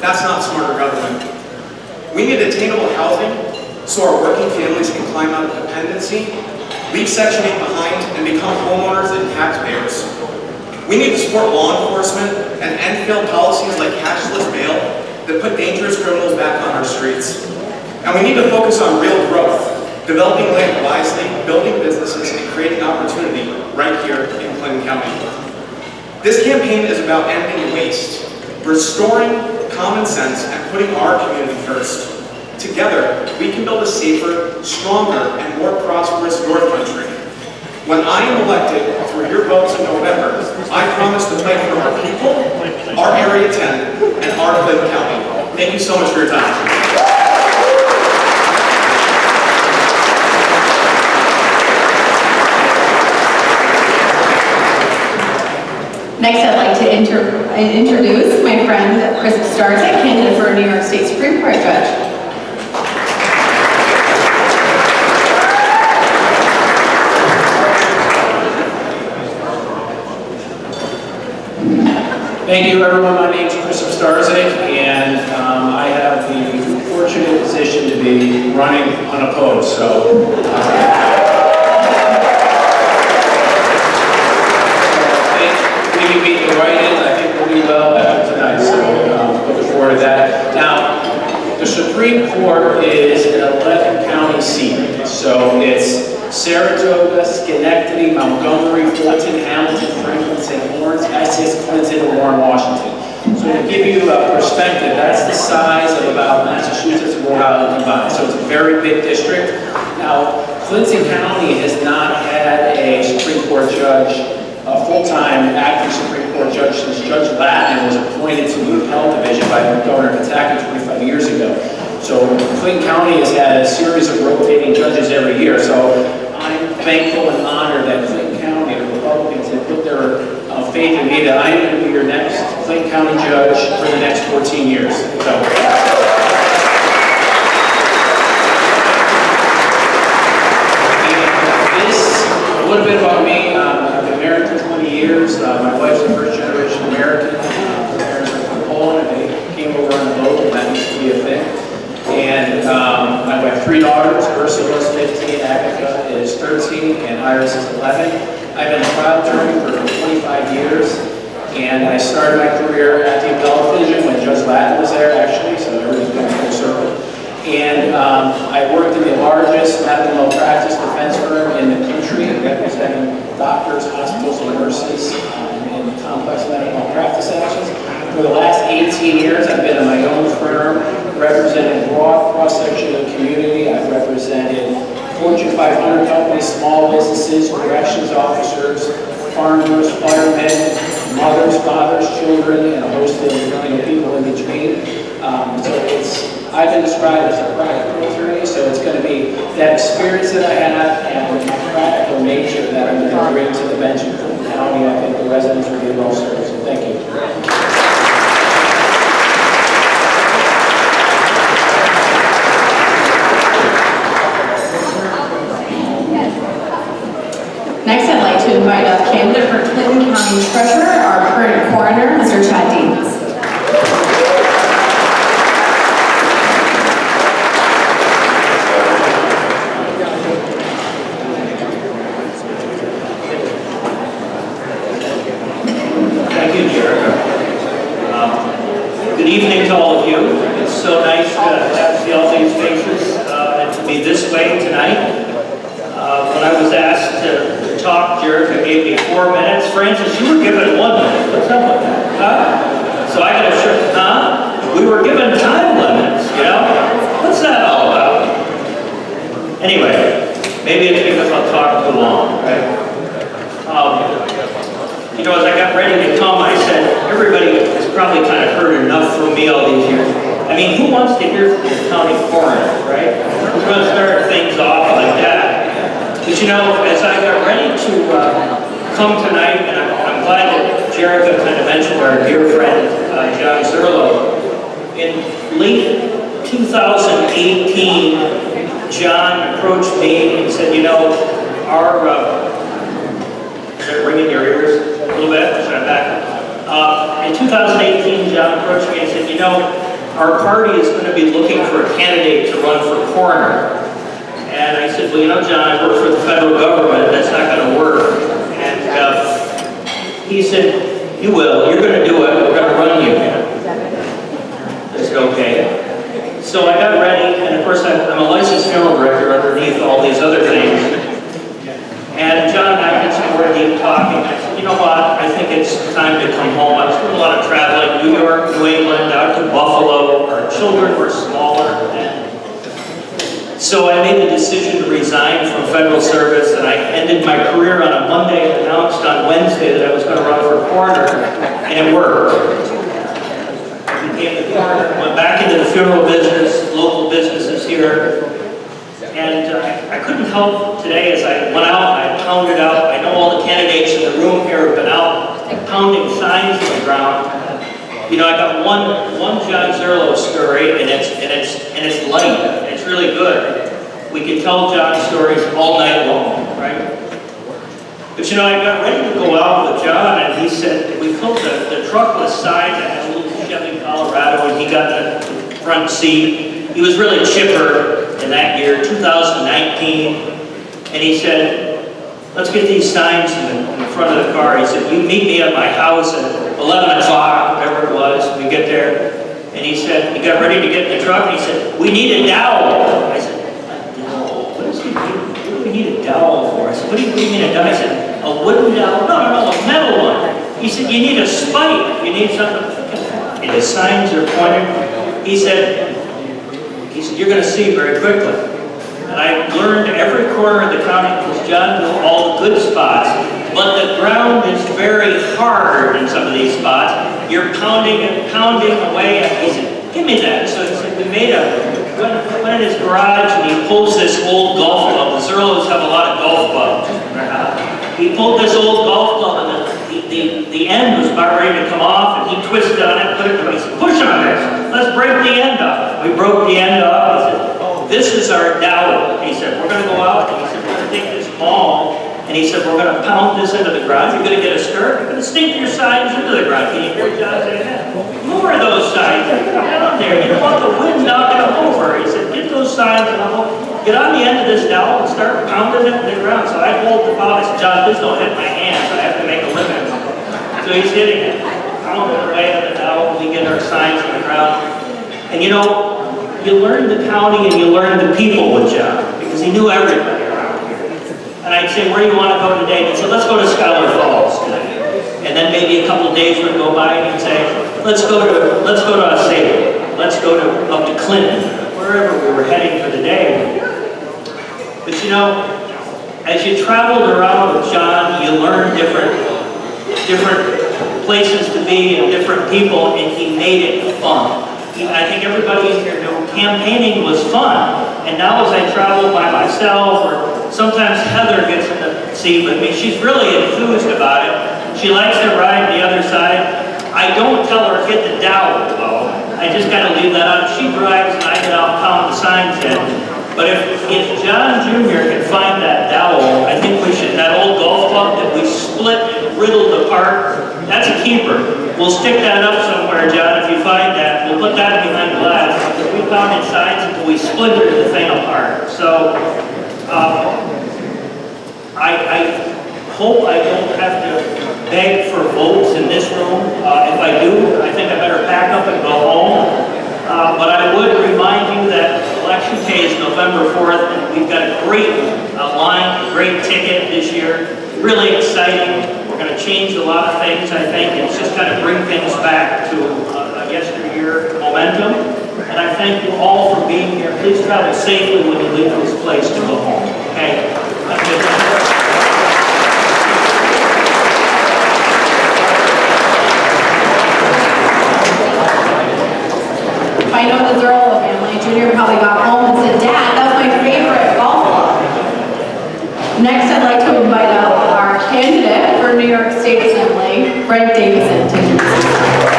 That's not smarter government. We need attainable housing so our working families can climb out of dependency, leave Section 8 behind, and become homeowners and taxpayers. We need to support law enforcement and end failed policies like cashless bail that put dangerous criminals back on our streets. And we need to focus on real growth, developing land wisely, building businesses, and creating opportunity right here in Clinton County. This campaign is about ending waste, restoring common sense, and putting our community first. Together, we can build a safer, stronger, and more prosperous North Country. When I am elected through your votes in November, I promise to fight for our people, our Area 10, and our Clinton County. Thank you so much for your time. Next, I'd like to introduce my friend, Chris Starczyk, candidate for a New York State Supreme Court judge. Thank you, everyone. My name is Chris Starczyk, and I have the fortunate position to be running unopposed. So, we beat the write-ins. I think we'll do well after tonight. So, looking forward to that. Now, the Supreme Court is an 11-county seat, so it's Saratoga, Schenectady, Montgomery, Fulton, Hamilton, Franklin, St. Lawrence, Essex, Clinton, and Warren, Washington. So to give you a perspective, that's the size of about Massachusetts and Rhode Island combined. So it's a very big district. Now, Clinton County has not had a Supreme Court judge, a full-time acting Supreme Court judge, since Judge Latin was appointed to the Appellate Division by Governor Pataki 25 years ago. So Clinton County has had a series of rotating judges every year. So I'm thankful and honored that Clinton County, the Republicans, have put their faith in me that I am going to be your next Clinton County judge for the next 14 years. So. A little bit about me. I've been married for 20 years. My wife's a first-generation American. Her parents are from Poland, and they came over on a boat, and that used to be a thing. And I have 3 daughters. Ursula is 15, Agatha is 13, and Iris is 11. I've been a trial attorney for 25 years, and I started my career at the Appellate Division when Judge Latin was there, actually, so everything's been full circle. And I worked in the largest medical malpractice defense firm in the country, representing doctors, hospitals, and nurses in complex medical malpractice actions. For the last 18 years, I've been in my own firm, representing a broad cross-section of the community. I've represented Fortune 500 companies, small businesses, corrections officers, farmers, firemen, mothers, fathers, children, and a host of people in between. I've been described as a practical attorney, so it's going to be that experience that I have and the practical nature that I'm going to bring to the bench in Clinton County. I think the residents will be well served, so thank you. Next, I'd like to invite up candidate for Clinton County Treasurer, our current coroner, Mr. Chad Deans. Thank you, Jerica. Good evening to all of you. It's so nice to see all these faces and to be this way tonight. When I was asked to talk, Jerica gave me 4 minutes. Francis, you were given 1 minute. What's up with that? Huh? So I got to show, huh? We were given time limits, you know? What's that all about? Anyway, maybe it's because I'll talk too long, right? You know, as I got ready to come, I said, everybody has probably kind of heard enough from me all these years. I mean, who wants to hear from the county coroner, right? We're going to start things off like that. But you know, as I got ready to come tonight, and I'm glad that Jerica kind of mentioned our dear friend, John Zerlo. In late 2018, John approached me and said, you know, our, is it ringing your ears a little bit? Should I back up? In 2018, John approached me and said, you know, our party is going to be looking for a candidate to run for coroner. And I said, well, you know, John, I work for the federal government. That's not going to work. And he said, you will. You're going to do it. We're going to run you. I said, okay. So I got ready, and of course, I'm a licensed funeral director underneath all these other things. And John and I did some more deep talking. I said, you know what? I think it's time to come home. I was doing a lot of traveling, New York, New England, out to Buffalo. Our children were smaller. So I made the decision to resign from federal service, and I ended my career on a Monday and announced on Wednesday that I was going to run for coroner, and it worked. I became the coroner, went back into the funeral business, local businesses here, and I couldn't help today as I went out and I pounded out. I know all the candidates in the room here have been out pounding signs on the ground. You know, I got one John Zerlo story, and it's light. It's really good. We can tell John's stories all night long, right? But you know, I got ready to go out with John, and he said, we pulled the truckless side. I had a little Chevy Colorado, and he got the front seat. He was really chipper in that year, 2019, and he said, let's get these signs in the front of the car. He said, you meet me at my house at 11 o'clock, whatever it was. We get there, and he said, he got ready to get in the truck, and he said, we need a dowel. I said, a dowel? What does he mean? What do we need a dowel said, what do you mean a dowel? I said, a wooden dowel? No, a metal one. He said, you need a spike. You need something. And his signs are pointed. He said, you're going to see very quickly. And I learned every corner of the county because John knew all the good spots. But the ground is very hard in some of these spots. You're pounding and pounding away. And he said, give me that. So he said, we went in his garage and he pulls this old golf club. The Zerlos have a lot of golf clubs. He pulled this old golf club and the end was about ready to come off, and he twisted on it, put it, and he said, push on this, let's break the end off. We broke the end off. He said, oh, this is our dowel. He said, we're going to go out, and he said, we're going to take this maul, and he said, we're going to pound this into the ground. You're going to get a stir, you're going to stink your sides into the ground. Can you hear John say that? Lower those sides, down there. You don't want the wind knocking them over. He said, get those sides and get on the end of this dowel and start pounding it into the ground. So I hold the ball. I said, John, please don't hit my hands. I have to make a limit. So he's hitting it, pounding away on the dowel. We get our signs on the ground. And you know, you learn the county and you learn the people with John, because he knew everybody around here. And I'd say, where do you want to go today? And he'd say, let's go to Scholar Falls today. And then maybe a couple of days would go by and he'd say, let's go to Salem. Let's go up to Clinton, wherever we were heading for the day. But you know, as you traveled around with John, you learned different places to be and different people, and he made it fun. I think everybody in here knew campaigning was fun. And now as I travel by myself, or sometimes Heather gets in the seat with me, she's really enthused about it. She likes to ride the other side. I don't tell her hit the dowel though. I just got to leave that out. She drives and I get out and pound the signs in. But if John Jr. can find that dowel, I think we should, that old golf club that we split and riddled apart, that's a keeper. We'll stick that up somewhere, John, if you find that. We'll put that behind glass. We pounded signs until we splintered the thing apart. So, I hope I don't have to beg for votes in this room. If I do, I think I better pack up and go home. But I would remind you that election day is November 4th, and we've got a great line, a great ticket this year. Really exciting. We're going to change a lot of things, I think. It's just kind of bring things back to yesteryear momentum. And I thank you all for being here. Please travel safely when you leave this place to go home. Okay? If I know the Zerlo family, Junior probably got home and said, Dad, that's my favorite golf club. Next, I'd like to invite out our candidate for New York State Assembly, Brent Davison, to introduce himself.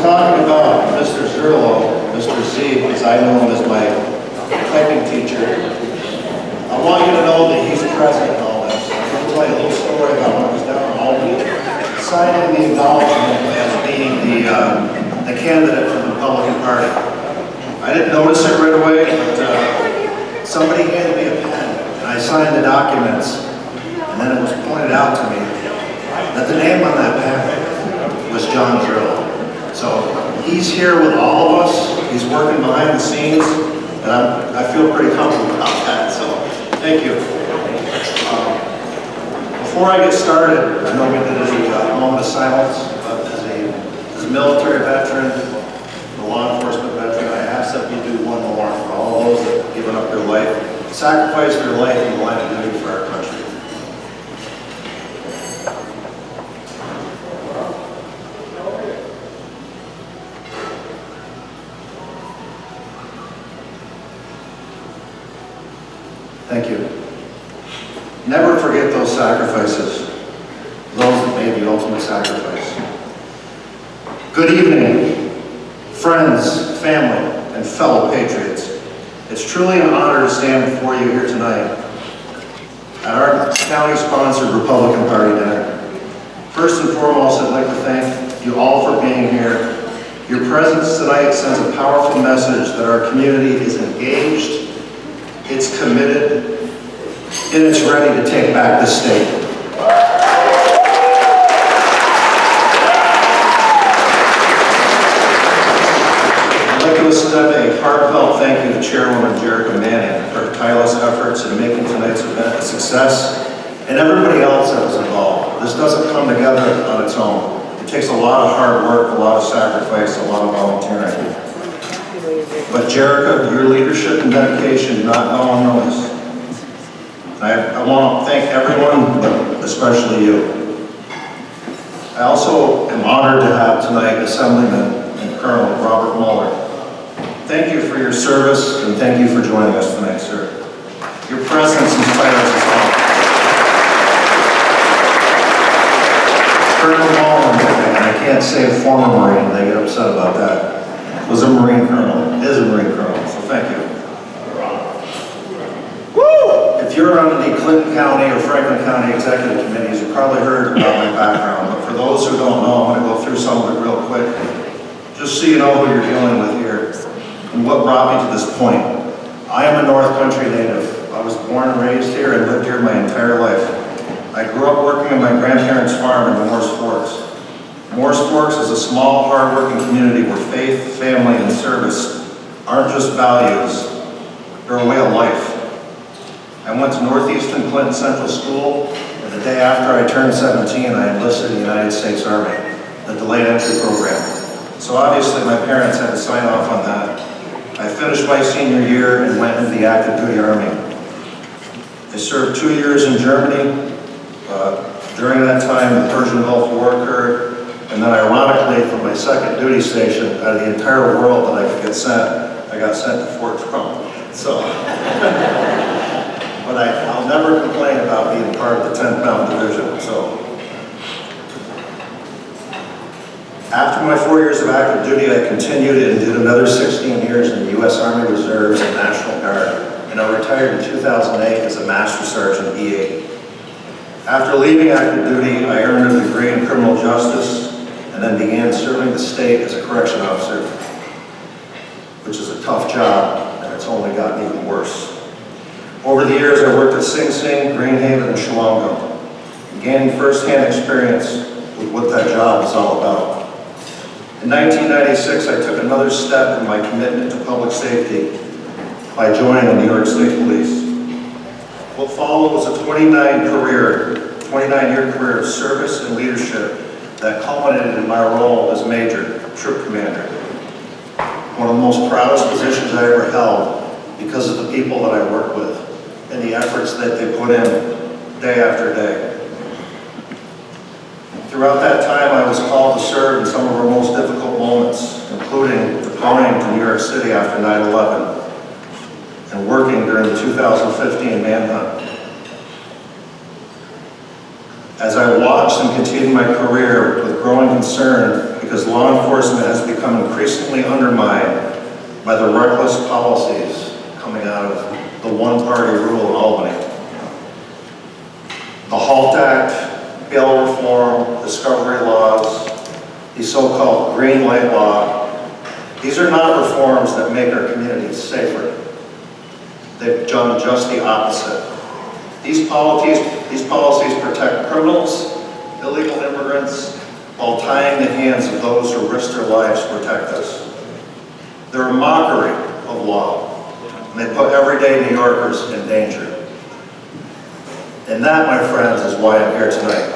Talking about Mr. Zerlo, Mr. Z, because I know him as my typing teacher, I want you to know that he's present in all this. I'm going to tell you a little story about when I was down in Albany, signing the acknowledgement as being the candidate for the Republican Party. I didn't notice it right away, but somebody handed me a pen, and I signed the documents, and then it was pointed out to me that the name on that pen was John Zerlo. So he's here with all of us. He's working behind the scenes, and I feel pretty comfortable about that. So thank you. Before I get started, I know we did a moment of silence, but as a military veteran, a law enforcement veteran, I ask that we do one more for all those that have given up their life, sacrificed their life in the line of duty for our country. Thank you. Never forget those sacrifices, those that made the ultimate sacrifice. Good evening, friends, family, and fellow patriots. It's truly an honor to stand before you here tonight county-sponsored Republican Party dinner. First and foremost, I'd like to thank you all for being here. Your presence tonight sends a powerful message that our community is engaged, it's committed, and it's ready to take back the state. I'd like to extend a heartfelt thank you to Chairwoman Jerica Manning for her tireless efforts in making tonight's event a success, and everybody else that was involved. This doesn't come together on its own. It takes a lot of hard work, a lot of sacrifice, a lot of volunteering. But Jerica, your leadership and dedication did not go unnoticed. I want to thank everyone, but especially you. I also am honored to have tonight Assemblyman and Colonel Robert Mueller. Thank you for your service, and thank you for joining us tonight, sir. Your presence inspires us all. Colonel Mullen, and I can't say former Marine, they get upset about that, was a Marine Colonel, is a Marine Colonel, so thank you. Woo! If you're on the Clinton County or Franklin County Executive Committees, you probably heard about my background, but for those who don't know, I'm going to go through some of it real quick, just so you know who you're dealing with here, and what brought me to this point. I am a North Country native. I was born and raised here and lived here my entire life. I grew up working on my grandparents' farm in Morris Forks. Morris Forks is a small, hard-working community where faith, family, and service aren't just values, they're a way of life. I went to Northeastern Clinton Central School, and the day after I turned 17, I enlisted in the United States Army, the delayed entry program. So obviously my parents had to sign off on that. I finished my senior year and went into the active duty Army. I served 2 years in Germany. During that time, the Persian Gulf War occurred, and then ironically, for my second duty station, out of the entire world that I could get sent, I got sent to Fort Trump. So, but I'll never complain about being part of the 10th Mountain Division. So, after my 4 years of active duty, I continued and did another 16 years in the U.S. Army Reserves and National Guard, and I retired in 2008 as a Master Sergeant E8. After leaving active duty, I earned a degree in criminal justice and then began serving the state as a correction officer, which is a tough job, and it's only gotten even worse. Over the years, I worked at Sing Sing, Greenhaven, and Shillongo, gaining first-hand experience with what that job is all about. In 1996, I took another step in my commitment to public safety by joining the New York State Police. What followed was a 29-year career of service and leadership that culminated in my role as Major Troop Commander. One of the most proudest positions I ever held because of the people that I work with and the efforts that they put in day after day. Throughout that time, I was called to serve in some of our most difficult moments, including deploying to New York City after 9/11 and working during the 2015 manhunt. As I watched and continued my career with growing concern because law enforcement has become increasingly undermined by the reckless policies coming out of the one-party rule in Albany. The HALT Act, bail reform, discovery laws, the so-called green light law, these are not reforms that make our communities safer. They've done just the opposite. These policies protect criminals, illegal immigrants, while tying the hands of those who risk their lives to protect us. They're a mockery of law, and they put everyday New Yorkers in danger. And that, my friends, is why I'm here tonight.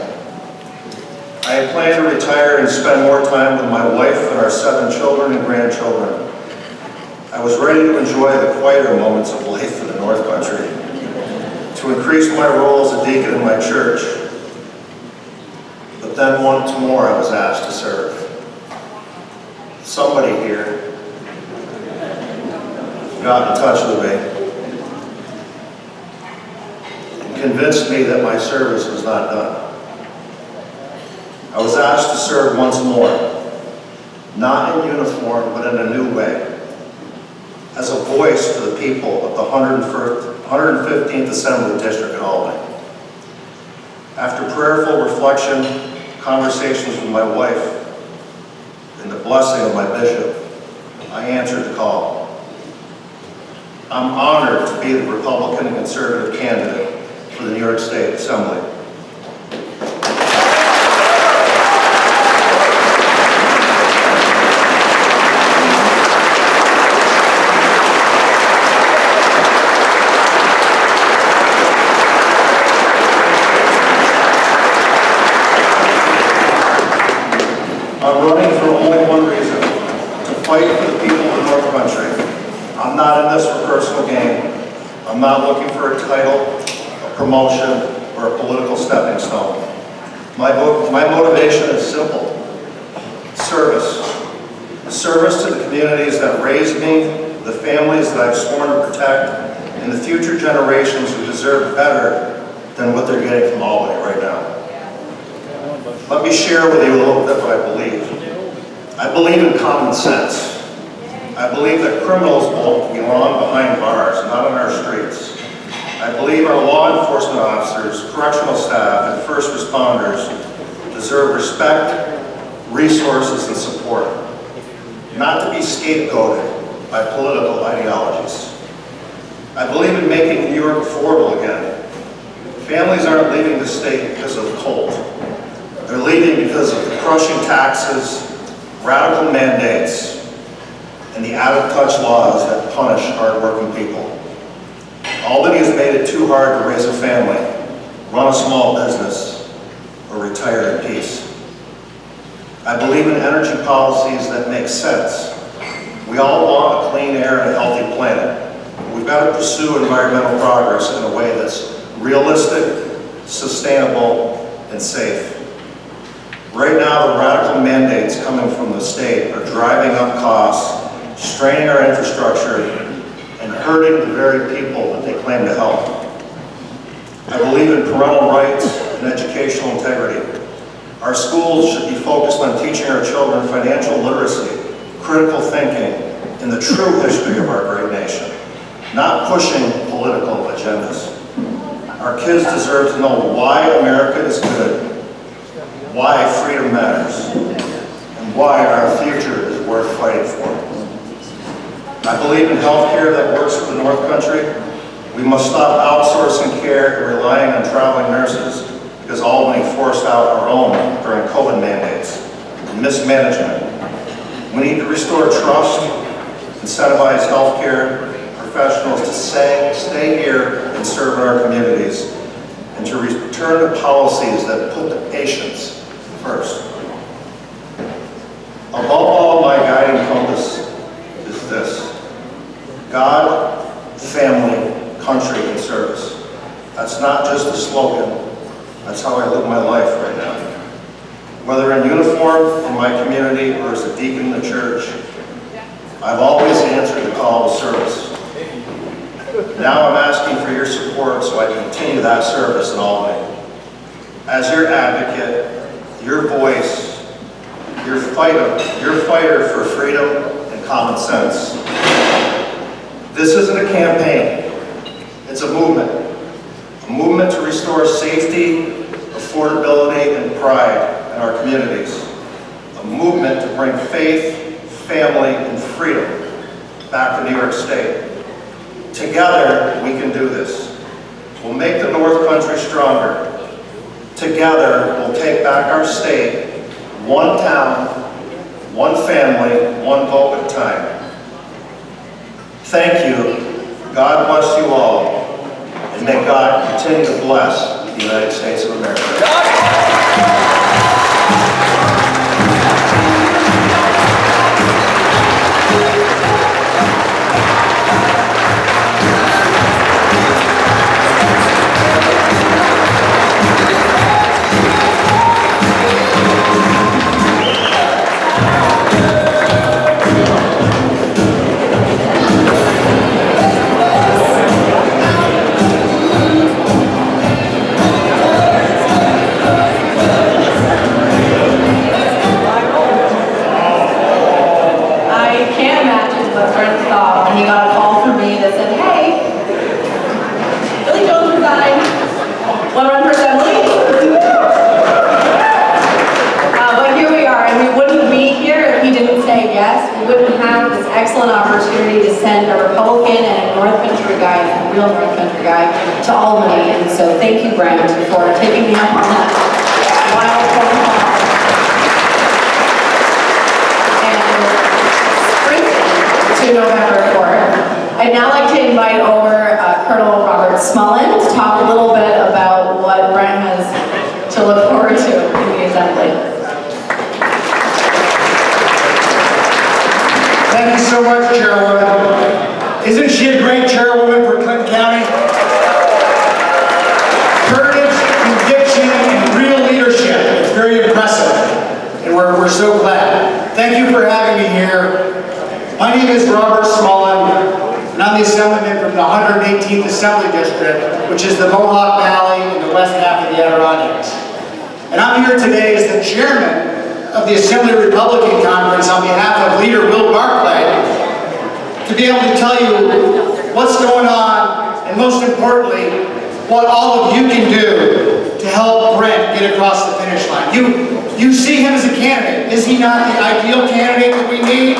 I plan to retire and spend more time with my wife and our 7 children and grandchildren. I was ready to enjoy the quieter moments of life in the North Country, to increase my role as a deacon in my church. But then once more I was asked to serve. Somebody here got in touch with me and convinced me that my service was not done. I was asked to serve once more, not in uniform, but in a new way, as a voice for the people of the 115th Assembly District in Albany. After prayerful reflection, conversations with my wife, and the blessing of my bishop, I answered the call. I'm honored to be the Republican and Conservative candidate for the New York State Assembly. I'm running for only one reason, to fight for the people of the North Country. I'm not in this for personal gain. I'm not looking for a title, a promotion, or a political stepping stone. My motivation is simple. Service. Service to the communities that raised me, the families that I've sworn to protect, and the future generations who deserve better than what they're getting from Albany right now. Let me share with you a little bit what I believe. I believe in common sense. I believe that criminals belong behind bars, not on our streets. I believe our law enforcement officers, correctional staff, and first responders deserve respect, resources, and support, not to be scapegoated by political ideologies. I believe in making New York affordable again. Families aren't leaving the state because of the cold. They're leaving because of the crushing taxes, radical mandates, and the out-of-touch laws that punish hard-working people. Albany has made it too hard to raise a family, run a small business, or retire in peace. I believe in energy policies that make sense. We all want a clean air and a healthy planet. We've got to pursue environmental progress in a way that's realistic, sustainable, and safe. Right now, the radical mandates coming from the state are driving up costs, straining our infrastructure, and hurting the very people that they claim to help. I believe in parental rights and educational integrity. Our schools should be focused on teaching our children financial literacy, critical thinking, and the true history of our great nation, not pushing political agendas. Our kids deserve to know why America is good, why freedom matters, and why our future is worth fighting for. I believe in health care that works for the North Country. We must stop outsourcing care and relying on traveling nurses because Albany forced out our own during COVID mandates and mismanagement. We need to restore trust, incentivize healthcare professionals to stay here and serve our communities, and to return to policies that put the patients first. Above all, my guiding compass is this: God, family, country, and service. That's not just a slogan. That's how I live my life right now. Whether in uniform in my community or as a deacon in the church, I've always answered the call to service. Now I'm asking for your support so I continue that service in Albany. As your advocate, your voice, your fighter for freedom and common sense. This isn't a campaign, it's a movement to restore safety, affordability, and pride in our communities. A movement to bring faith, family, and freedom back to New York State. Together, we can do this. We'll make the North Country stronger. Together, we'll take back our state, one town, one family, one vote at a time. Thank you. God bless you all. And may God continue to bless the United States of America. send a Republican and a North Country guy, a real North Country guy, to Albany. And so thank you, Brent, for taking me up on that wild phone call. And sprinting to November 4th. I'd now like to invite over Colonel Robert Smullen to talk a little bit about what Brent has to look forward to in the Assembly. Thank you so much, Chairwoman. Isn't she a great chairwoman for Clinton County? Courage, conviction, and real leadership. It's very impressive, and we're so glad. Thank you for having me here. My name is Robert Smullen, and I'm the Assemblyman from the 118th Assembly District, which is the Mohawk Valley in the west half of the Adirondacks. And I'm here today as the chairman of the Assembly Republican Conference on behalf of Leader Will Barclay to be able to tell you what's going on, and most importantly, what all of you can do to help Brent get across the finish line. You see him as a candidate. Is he not the ideal candidate that we need?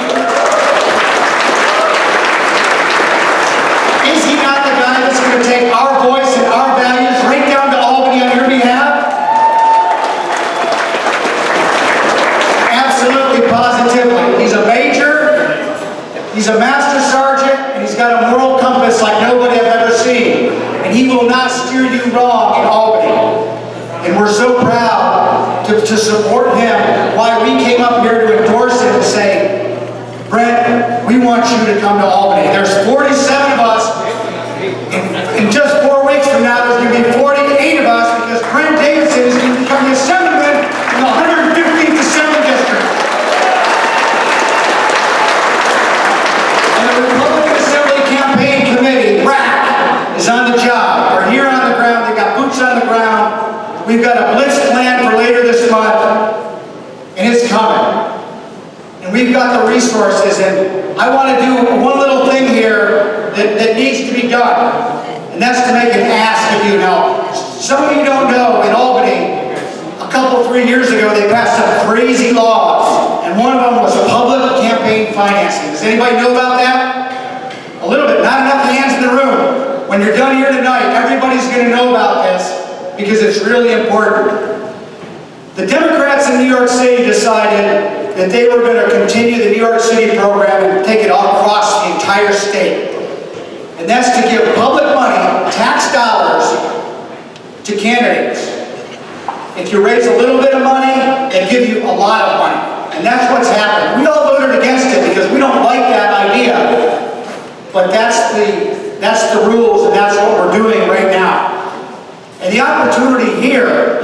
Is he not the guy that's going to take our voice and our values right down to Albany on your behalf? Absolutely, positively. He's a major, he's a master sergeant, and he's got a moral compass like nobody I've ever seen. And he will not steer you wrong in Albany. And we're so proud to support him. Why we came up here to endorse him, to say, Brent, we want you to come to Albany. There's 47 of us. In just 4 weeks from now, there's going to be 48 of us, because Brent Davidson is going to become the Assemblyman in the 115th Assembly District. And the Republican Assembly Campaign Committee, RAC, is on the job. We're here on the ground. They've got boots on the ground. We've got a blitz plan for later this month, and it's coming. And we've got the resources, and I want to do one little thing here that needs to be done, and that's to make an ask of you. Now, some of you don't know, in Albany, a couple, 3 years ago, they passed some crazy laws, and one of them was public campaign financing. Does anybody know about that? A little bit. Not enough hands in the room. When you're done here tonight, everybody's going to know about this, because it's really important. The Democrats in New York City decided that they were going to continue the New York City program and take it all across the entire state. And that's to give public money, tax dollars, to candidates. If you raise a little bit of money, they give you a lot of money. And that's what's happened. We all voted against it because we don't like that idea. But that's the rules, and that's what we're doing right now. And the opportunity here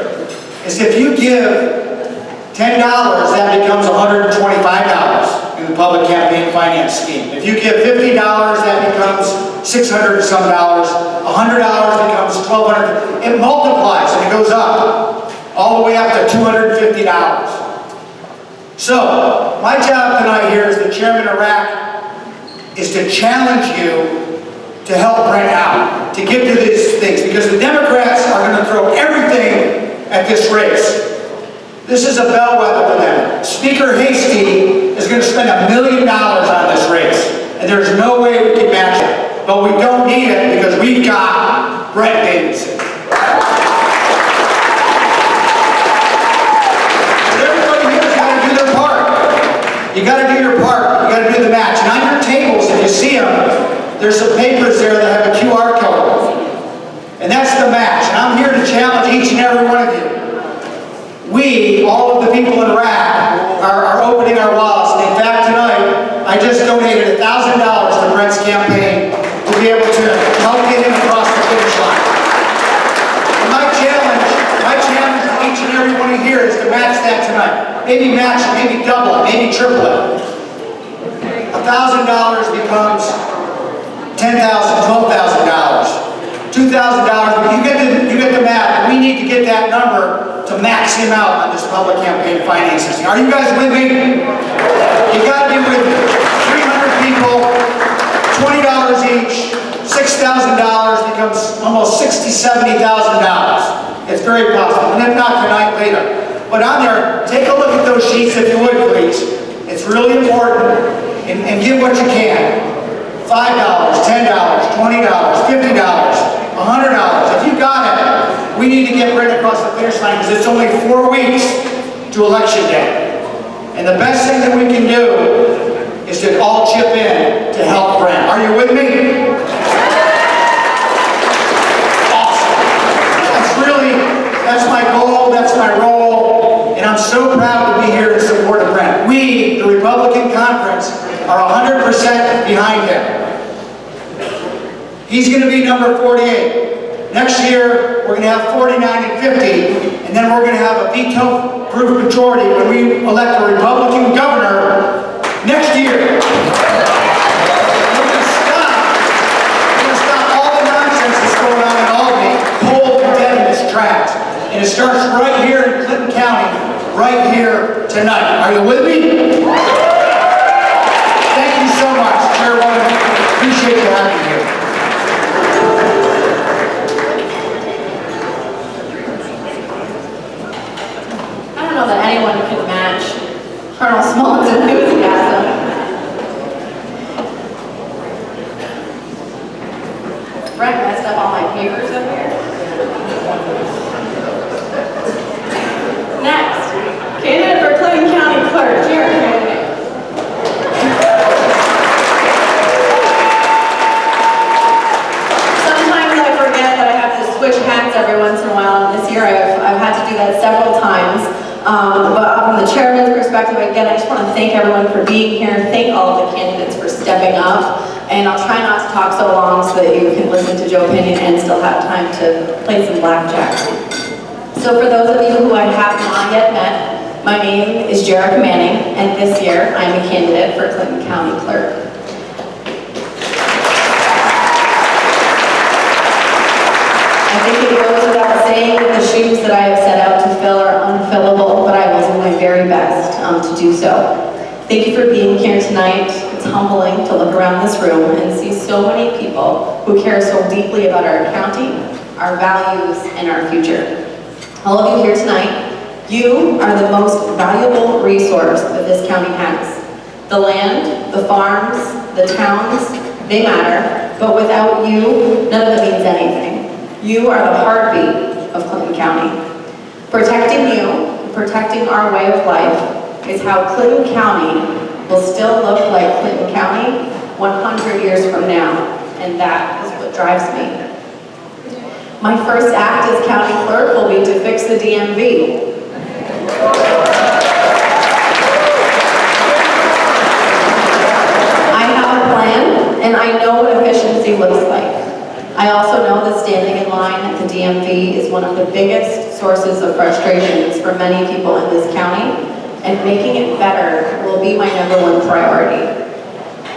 is, if you give $10, that becomes $125 in the public campaign finance scheme. If you give $50, that becomes $600 and some dollars. $100 becomes $1,200. It multiplies and it goes up, all the way up to $250. So, my job tonight here as the chairman of RAC is to challenge you to help Brent out, to get to these things, because the Democrats are going to throw everything at this race. This is a bellwether for them. Speaker Hastie is going to spend $1 million on this race, and there's no way we can match it. But we don't need it, because we've got Brent Davidson. But everybody here's got to do their part. You got to do your part. You got to do the match. And on your tables, if you see them, there's some papers there that have a QR code. And that's the match. And I'm here to challenge each and every one of you. We, all of the people in RAC, are opening our wallets. And in fact, tonight, I just donated $1,000 to Brent's campaign to be able to help get him across the finish line. And my challenge to each and every one of you here is to match that tonight. Maybe match it, maybe double it, maybe triple it. $1,000 becomes $10,000, $12,000. $2,000, but you get the math. We need to get that number to max him out on this public campaign financing. Are you guys with me? You got to be with me. 300 people, $20 each, $6,000 becomes almost $60,000, $70,000. It's very possible, and if not tonight, later. But on there, take a look at those sheets if you would, please. It's really important, and give what you can. $5 need to get Brent across the finish line because it's only 4 weeks to election day. And the best thing that we can do is to all chip in to help Brent. Are you with me? Awesome. That's my goal, that's my role, and I'm so proud to be here in support of Brent. We, the Republican Conference, are 100% behind him. He's going to be number 48. Next year, we're going to have 49 and 50, and then we're going to have a veto-proof majority when we elect a Republican governor next year. We're going to stop all the nonsense that's going on in Albany, cold and dead in its tracks. And it starts right here in Clinton County, right here tonight. Are you with me? Thank you so much, Chairwoman. Appreciate you having me here. I don't know that anyone could match Colonel Smollett's enthusiasm. Brent messed up all my papers up here. Next, candidate for Clinton County Clerk, Jared Manning. Sometimes I forget that I have to switch hats every once in a while, and this year I've had to do that several times. But from the chairman's perspective, again, I just want to thank everyone for being here, thank all of the candidates for stepping up, and I'll try not to talk so long so that you can listen to Joe Pinion and still have time to play some blackjack. So for those of you who I have not yet met, my name is Jerica Manning, and this year I'm a candidate for Clinton County Clerk. I think it goes without saying that the shoes that I have set out to fill are unfillable, but I will do my very best to do so. Thank you for being here tonight. It's humbling to look around this room and see so many people who care so deeply about our county, our values, and our future. All of you here tonight, you are the most valuable resource that this county has. The land, the farms, the towns, they matter, but without you, none of it means anything. You are the heartbeat of Clinton County. Protecting you, protecting our way of life, is how Clinton County will still look like Clinton County 100 years from now, and that is what drives me. My first act as county clerk will be to fix the DMV. I have a plan, and I know what efficiency looks like. I also know that standing in line at the DMV is one of the biggest sources of frustrations for many people in this county, and making it better will be my #1 priority.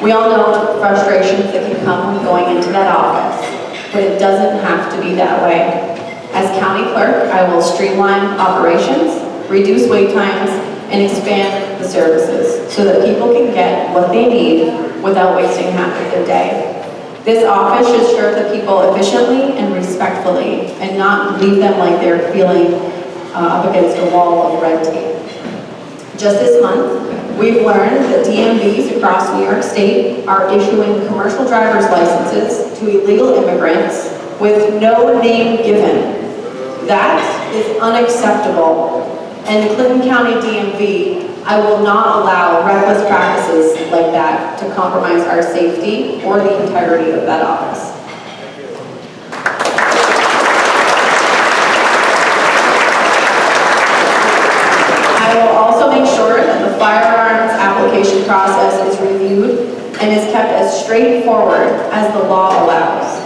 We all know the frustrations that can come with going into that office, but it doesn't have to be that way. As county clerk, I will streamline operations, reduce wait times, and expand the services so that people can get what they need without wasting half of their day. This office should serve the people efficiently and respectfully, and not leave them like they're feeling up against a wall of red tape. Just this month, we've learned that DMVs across New York State are issuing commercial driver's licenses to illegal immigrants with no name given. That is unacceptable. And the Clinton County DMV, I will not allow reckless practices like that to compromise our safety or the integrity of that office. I will also make sure that the firearms application process is reviewed and is kept as straightforward as the law allows.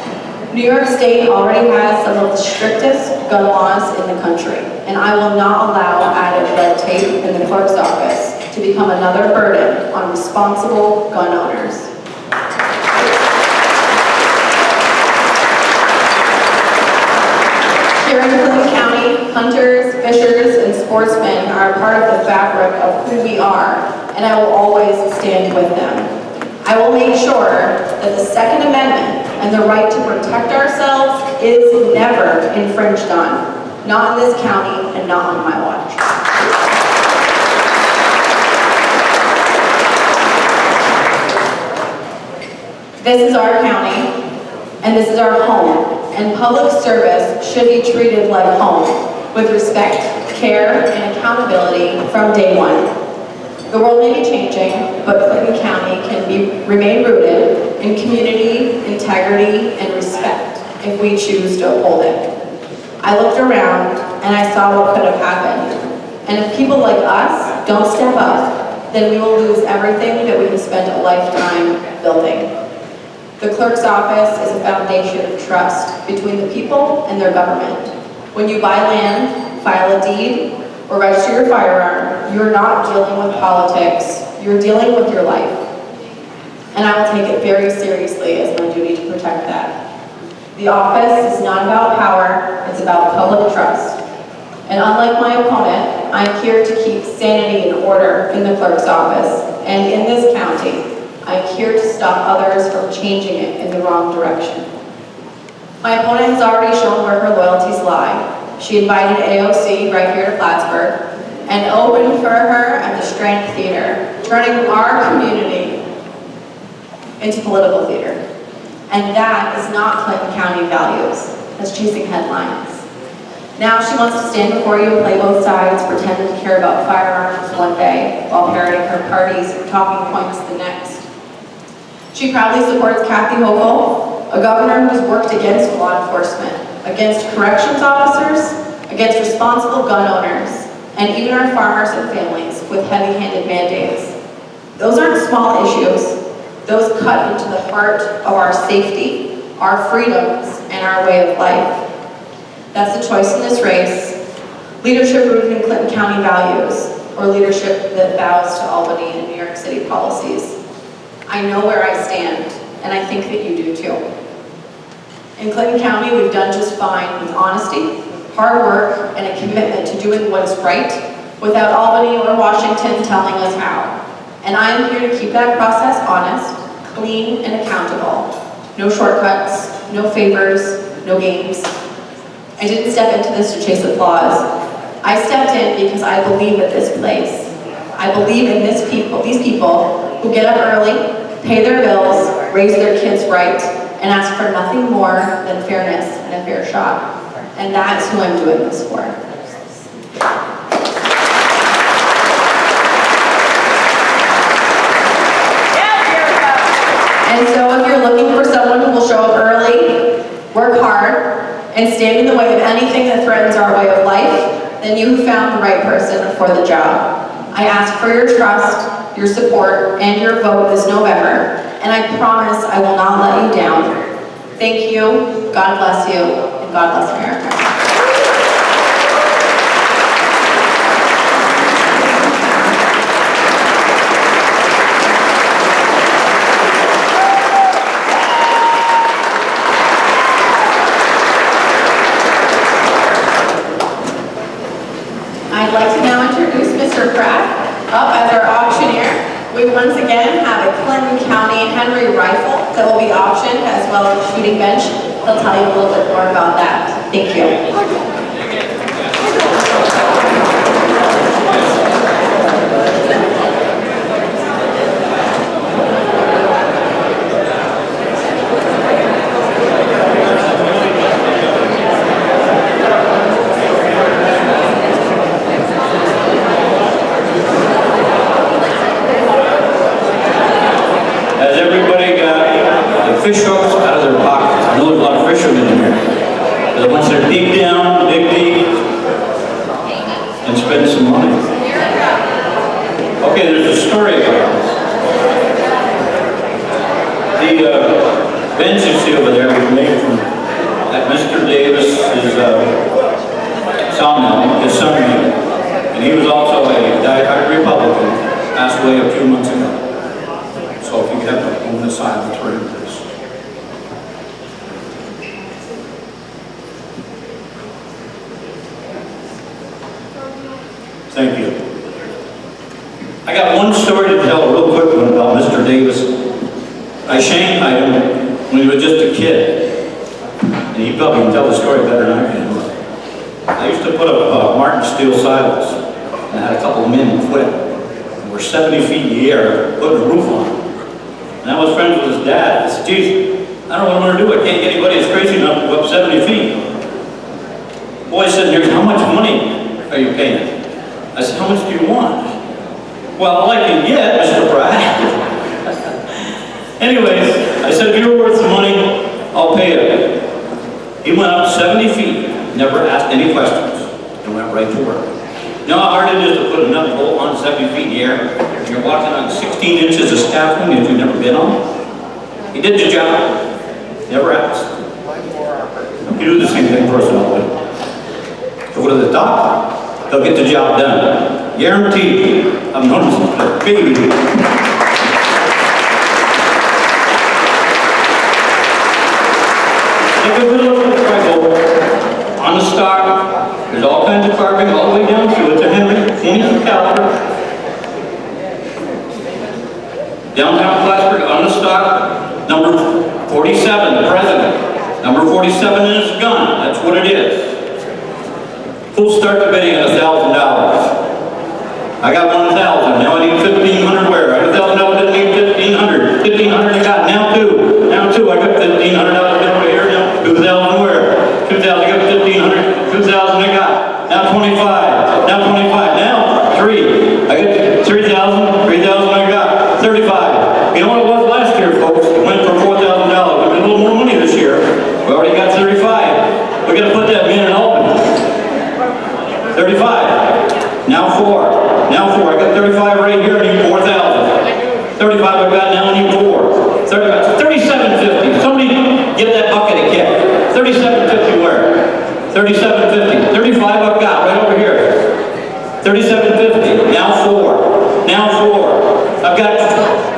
New York State already has some of the strictest gun laws in the country, and I will not allow added red tape in the clerk's office to become another burden on responsible gun owners. Here in Clinton County, hunters, fishers, and sportsmen are a part of the fabric of who we are, and I will always stand with them. I will make sure that the Second Amendment and the right to protect ourselves is never infringed on. Not in this county and not on my watch. This is our county. and this is our home, and public service should be treated like home, with respect, care, and accountability from day one. The world may be changing, but Clinton County can remain rooted in community, integrity, and respect if we choose to uphold it. I looked around and I saw what could have happened. And if people like us don't step up, then we will lose everything that we have spent a lifetime building. The clerk's office is a foundation of trust between the people and their government. When you buy land, file a deed, or register your firearm, you're not dealing with politics, you're dealing with your life. And I will take it very seriously as my duty to protect that. The office is not about power, it's about public trust. And unlike my opponent, I'm here to keep sanity and order in the clerk's office and in this county. I'm here to stop others from changing it in the wrong direction. My opponent has already shown where her loyalties lie. She invited AOC right here to Plattsburgh and opened for her at the Strength Theater, turning our community into political theater. And that is not Clinton County values. That's chasing headlines. Now she wants to stand before you and play both sides, pretending to care about firearms one day while parroting her party's talking points the next. She proudly supports Kathy Hochul, a governor who has worked against law enforcement, against corrections officers, against responsible gun owners, and even our farmers and families with heavy-handed mandates. Those aren't small issues. Those cut into the heart of our safety, our freedoms, and our way of life. That's the choice in this race. Leadership rooted in Clinton County values, or leadership that bows to Albany and New York City policies. I know where I stand, and I think that you do too. In Clinton County, we've done just fine with honesty, hard work, and a commitment to doing what's right without Albany or Washington telling us how. And I am here to keep that process honest, clean, and accountable. No shortcuts, no favors, no games. I didn't step into this to chase applause. I stepped in because I believe in this place. I believe in these people who get up early, pay their bills, raise their kids right, and ask for nothing more than fairness and a fair shot. And that's who I'm doing this for. And so if you're looking for someone who will show up early, work hard, and stand in the way of anything that threatens our way of life, then you have found the right person for the job. I ask for your trust, your support, and your vote this November, and I promise I will not let you down. Thank you, God bless you, and God bless America. I'd like to now introduce Mr. Pratt up as our auctioneer. We once again have a Clinton County Henry rifle that will be auctioned as well as a shooting bench. He'll tell you a little bit more about that. Thank you. Fish hooks out of their pockets. I know there's a lot of fishermen in here. But once they're deep down, dig, and spend some money. Okay, there's a story about this. The bench you see over there was made from at Mr. Davis' sawmill, his son made. And he was also a diehard Republican, passed away a few months ago. So if you have a moment of silence for him, please. Thank you. I got one story to tell, a real quick one about Mr. Davis. I shanghaied him when he was just a kid. And he probably can tell the story better than I can. I used to put up Martin steel silos. And I had a couple of men quit. And we're 70 feet in the air, putting a roof on. And I was friends with his dad. I said, geez, I don't know what I'm gonna do. I can't get anybody that's crazy enough to go up 70 feet. Boy sitting here, how much money are you paying? I said, how much do you want? Well, all I can get, Mr. Pratt. Anyways, I said, if you're worth the money, I'll pay it. He went up 70 feet, never asked any questions, and went right to work. You know how hard it is to put a nut bolt on 70 feet in the air? You're walking on 16 inches of scaffolding that you've never been on. He did the job, never asked. You do the same thing personally. So go to the top, they'll get the job done. Guaranteed. I'm noticing the baby. Take a good look at the rifle. On the stock, there's all kinds of carving all the way down through. It's a Henry 22 caliber. Downtown Plattsburgh on the stock, number 47, the president. Number 47 in his gun, that's what it is. Who'll start the bidding at $1,000? I got 1,000, now I need 1,500 where? I got $1,000, didn't need 1,500. 1,500 I got, now two. Now two, I got $1,500 over here, now 2,000 where? 2,000, I got 1,500. 2,000 I got, now 25. Now 25, now three. I got 3,000, 3,000 I got, 35. You know what it was last year, folks? It went for $4,000. We made a little more money this year. We already got 35. We got to put that in an open. 35. Now four. Now four. I got 35 right here. I need 4,000. 35 I've got now. I need four. 37.50. Somebody give that bucket a kick. 37.50 where? 37.50. 35 I've got right over here. 37.50. Now four. Now four. I've got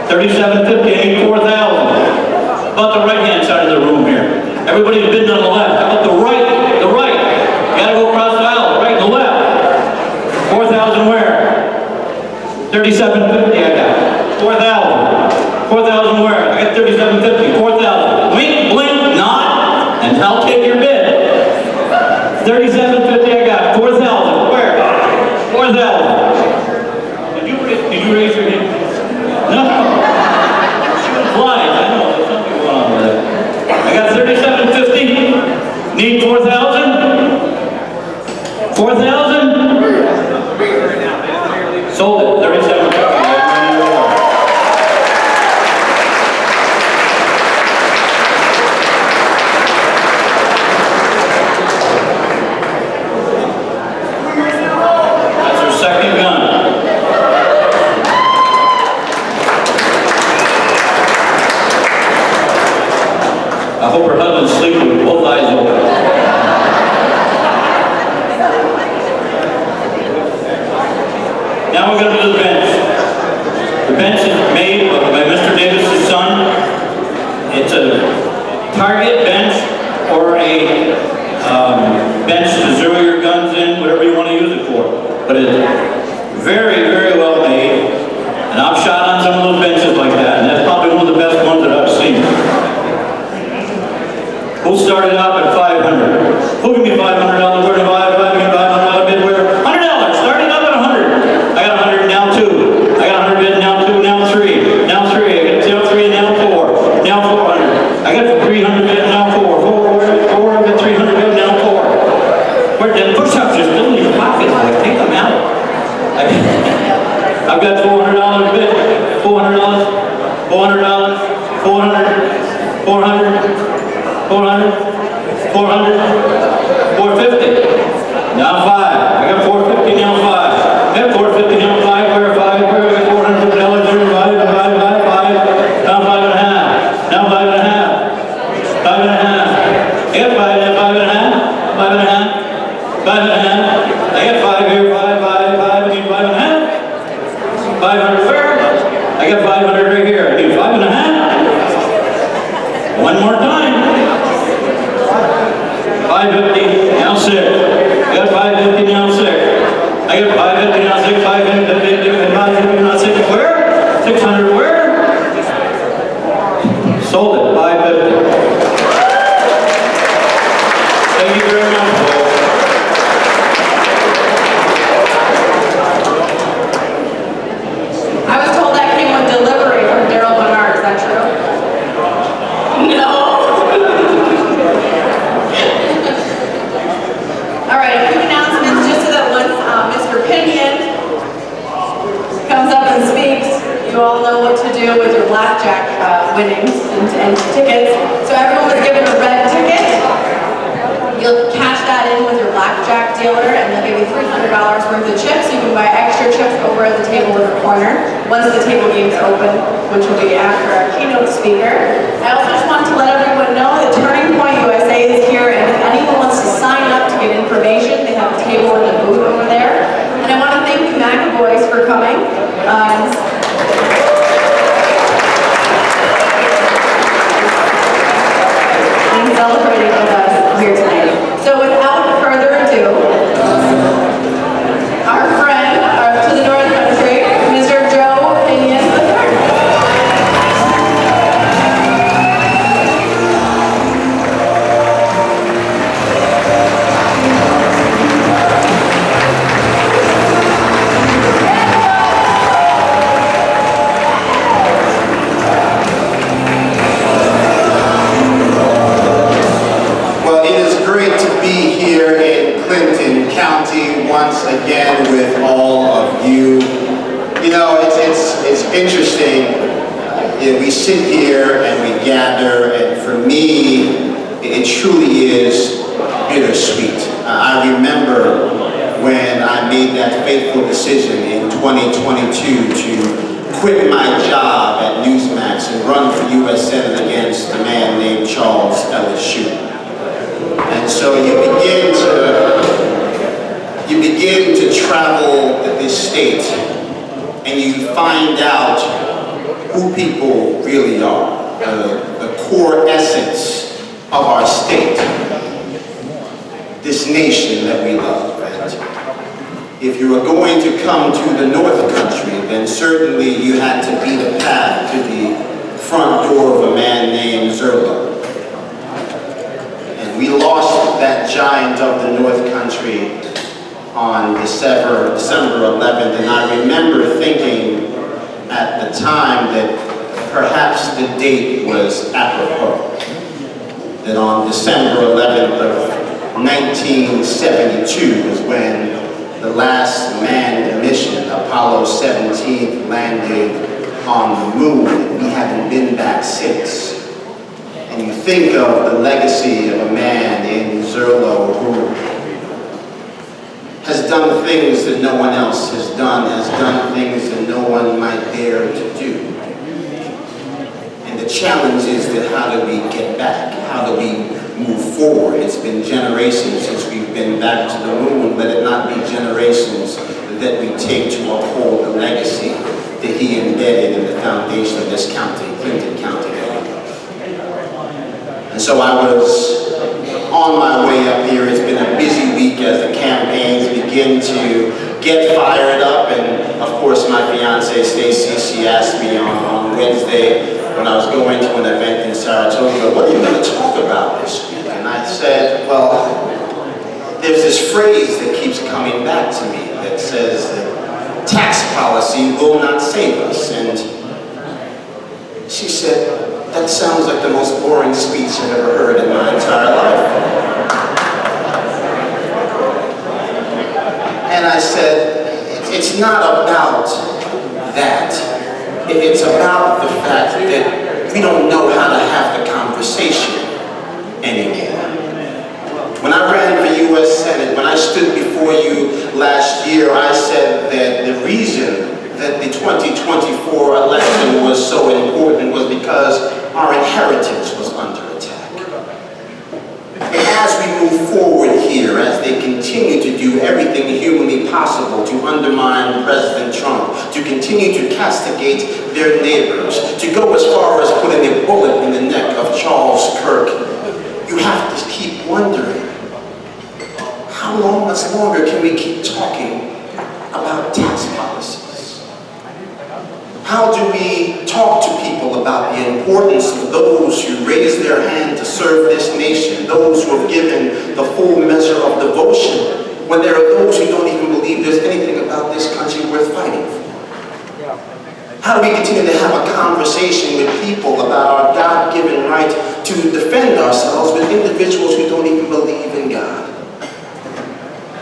37.50. I need 4,000. About the right hand side of the room here. Everybody's bidding on the left. How about the right? The right. You gotta go across the aisle. The right and the left. 4,000 where? 37.50 I got. 4,000. 4,000 where? I got 37.50. 4,000. Wink, blink, nod, and I'll take your bid. 37.50 I got. 4,000 where? 4,000. Did you raise your hand? No. She was blind. I know. There's something going on with it. I got 37.50. Need 4,000. 4,000. Sold it. 37.50. That's her second gun. I hope her husband's sleeping with both eyes open. Now we're going to do the bench. The bench is made by Mr. Davis' son. It's a target bench or a bench to zero your guns in, whatever you want to use it for. But it's very, very well made. And I've shot on some of those benches like that, and that's probably one of the best ones that I've seen. Who started out at 500? Who give me $500? Where do I give me $500 bid? Where? $100. Starting up at 100. I got 100 now two. I got 100 bid now two. Now three. Now three. I got now three. Now four. Now 400. I got 300 bid now four. Four. I got 300 bid now four. Where the push-ups are still in your pocket? Like, take them out. I've got $400 bid. $400. $400. 400. 400. 400, 400, 450. Now five. I got 450 now five. I got 450 now five. Where five? Where I got $450 there? Five. Now 5.5. Now 5.5. 5.5. I got five now. 5.5. 5.5. 5.5. I got five here. Five. I need 5.5. 500 fair. I got 500 right here. I need 5.5. One more time. 550, now 6. I got 550, now 6. I got 550, now 6. 550, now 6. Where? 600 where? Sold it, 550. Thank you very much, folks. I was told that came with delivery from Daryl Bernard. Is that true? No. do with your blackjack winnings and tickets. So everyone was given a red ticket. You'll cash that in with your blackjack dealer, and they'll give you $300 worth of chips. You can buy extra chips over at the table in the corner once the table game's open, which will be after our keynote speaker. I also just want to let everyone know that Turning Point USA is here, and if anyone wants to sign up to get information, they have a table in the booth over there. And I want to thank the McAvoys for coming. And celebrating with us here tonight. So without further ado, our friend to the North Country, Mr. Joe Pinion III. Once again with all of you. You know, it's interesting. We sit here and we gather, and for me, it truly is bittersweet. I remember when I made that fateful decision in 2022 to quit my job at Newsmax and run for U.S. Senate against a man named Charles Ellis Shue. And so you begin to travel this state, and you find out who people really are, the core essence of our state, this nation that we love. Right? If you were going to come to the North Country, then certainly you had to beat a path to the front door of a man named Zerlo. And we lost that giant of the North Country on December 11th, and I remember thinking at the time that perhaps the date was apropos. That on December 11th of 1972 was when the last manned mission, Apollo 17, landed on the moon, and we haven't been back since. And you think of the legacy of a man in Zerlo who has done things that no one else has done things that no one might dare to do. And the challenge is that how do we get back? How do we move forward? It's been generations since we've been back to the moon. Let it not be generations that we take to uphold the legacy that he embedded in the foundation of this county, Clinton County. And so I was on my way up here. It's been a busy week as the campaigns begin to get fired up, and of course my fiance Stacy, she asked me on Wednesday when I was going to an event in Saratoga, what are you going to talk about this week? And I said, well, there's this phrase that keeps coming back to me that says that tax policy will not save us. And she said, that sounds like the most boring speech I've ever heard in my entire life. And I said, it's not about that. It's about the fact that we don't know how to have the conversation anymore. When I ran for U.S. Senate, when I stood before you last year, I said that the reason that the 2024 election was so important was because our inheritance was under attack. And as we move forward here, as they continue to do everything humanly possible to undermine President Trump, to continue to castigate their neighbors, to go as far as putting a bullet in the neck of Charles Kirk, you have to keep wondering, how much longer can we keep talking about tax policies? How do we talk to people about the importance of those who raise their hand to serve this nation, those who have given the full measure of devotion, when there are those who don't even believe there's anything about this country worth fighting for? How do we continue to have a conversation with people about our God-given right to defend ourselves with individuals who don't even believe in God?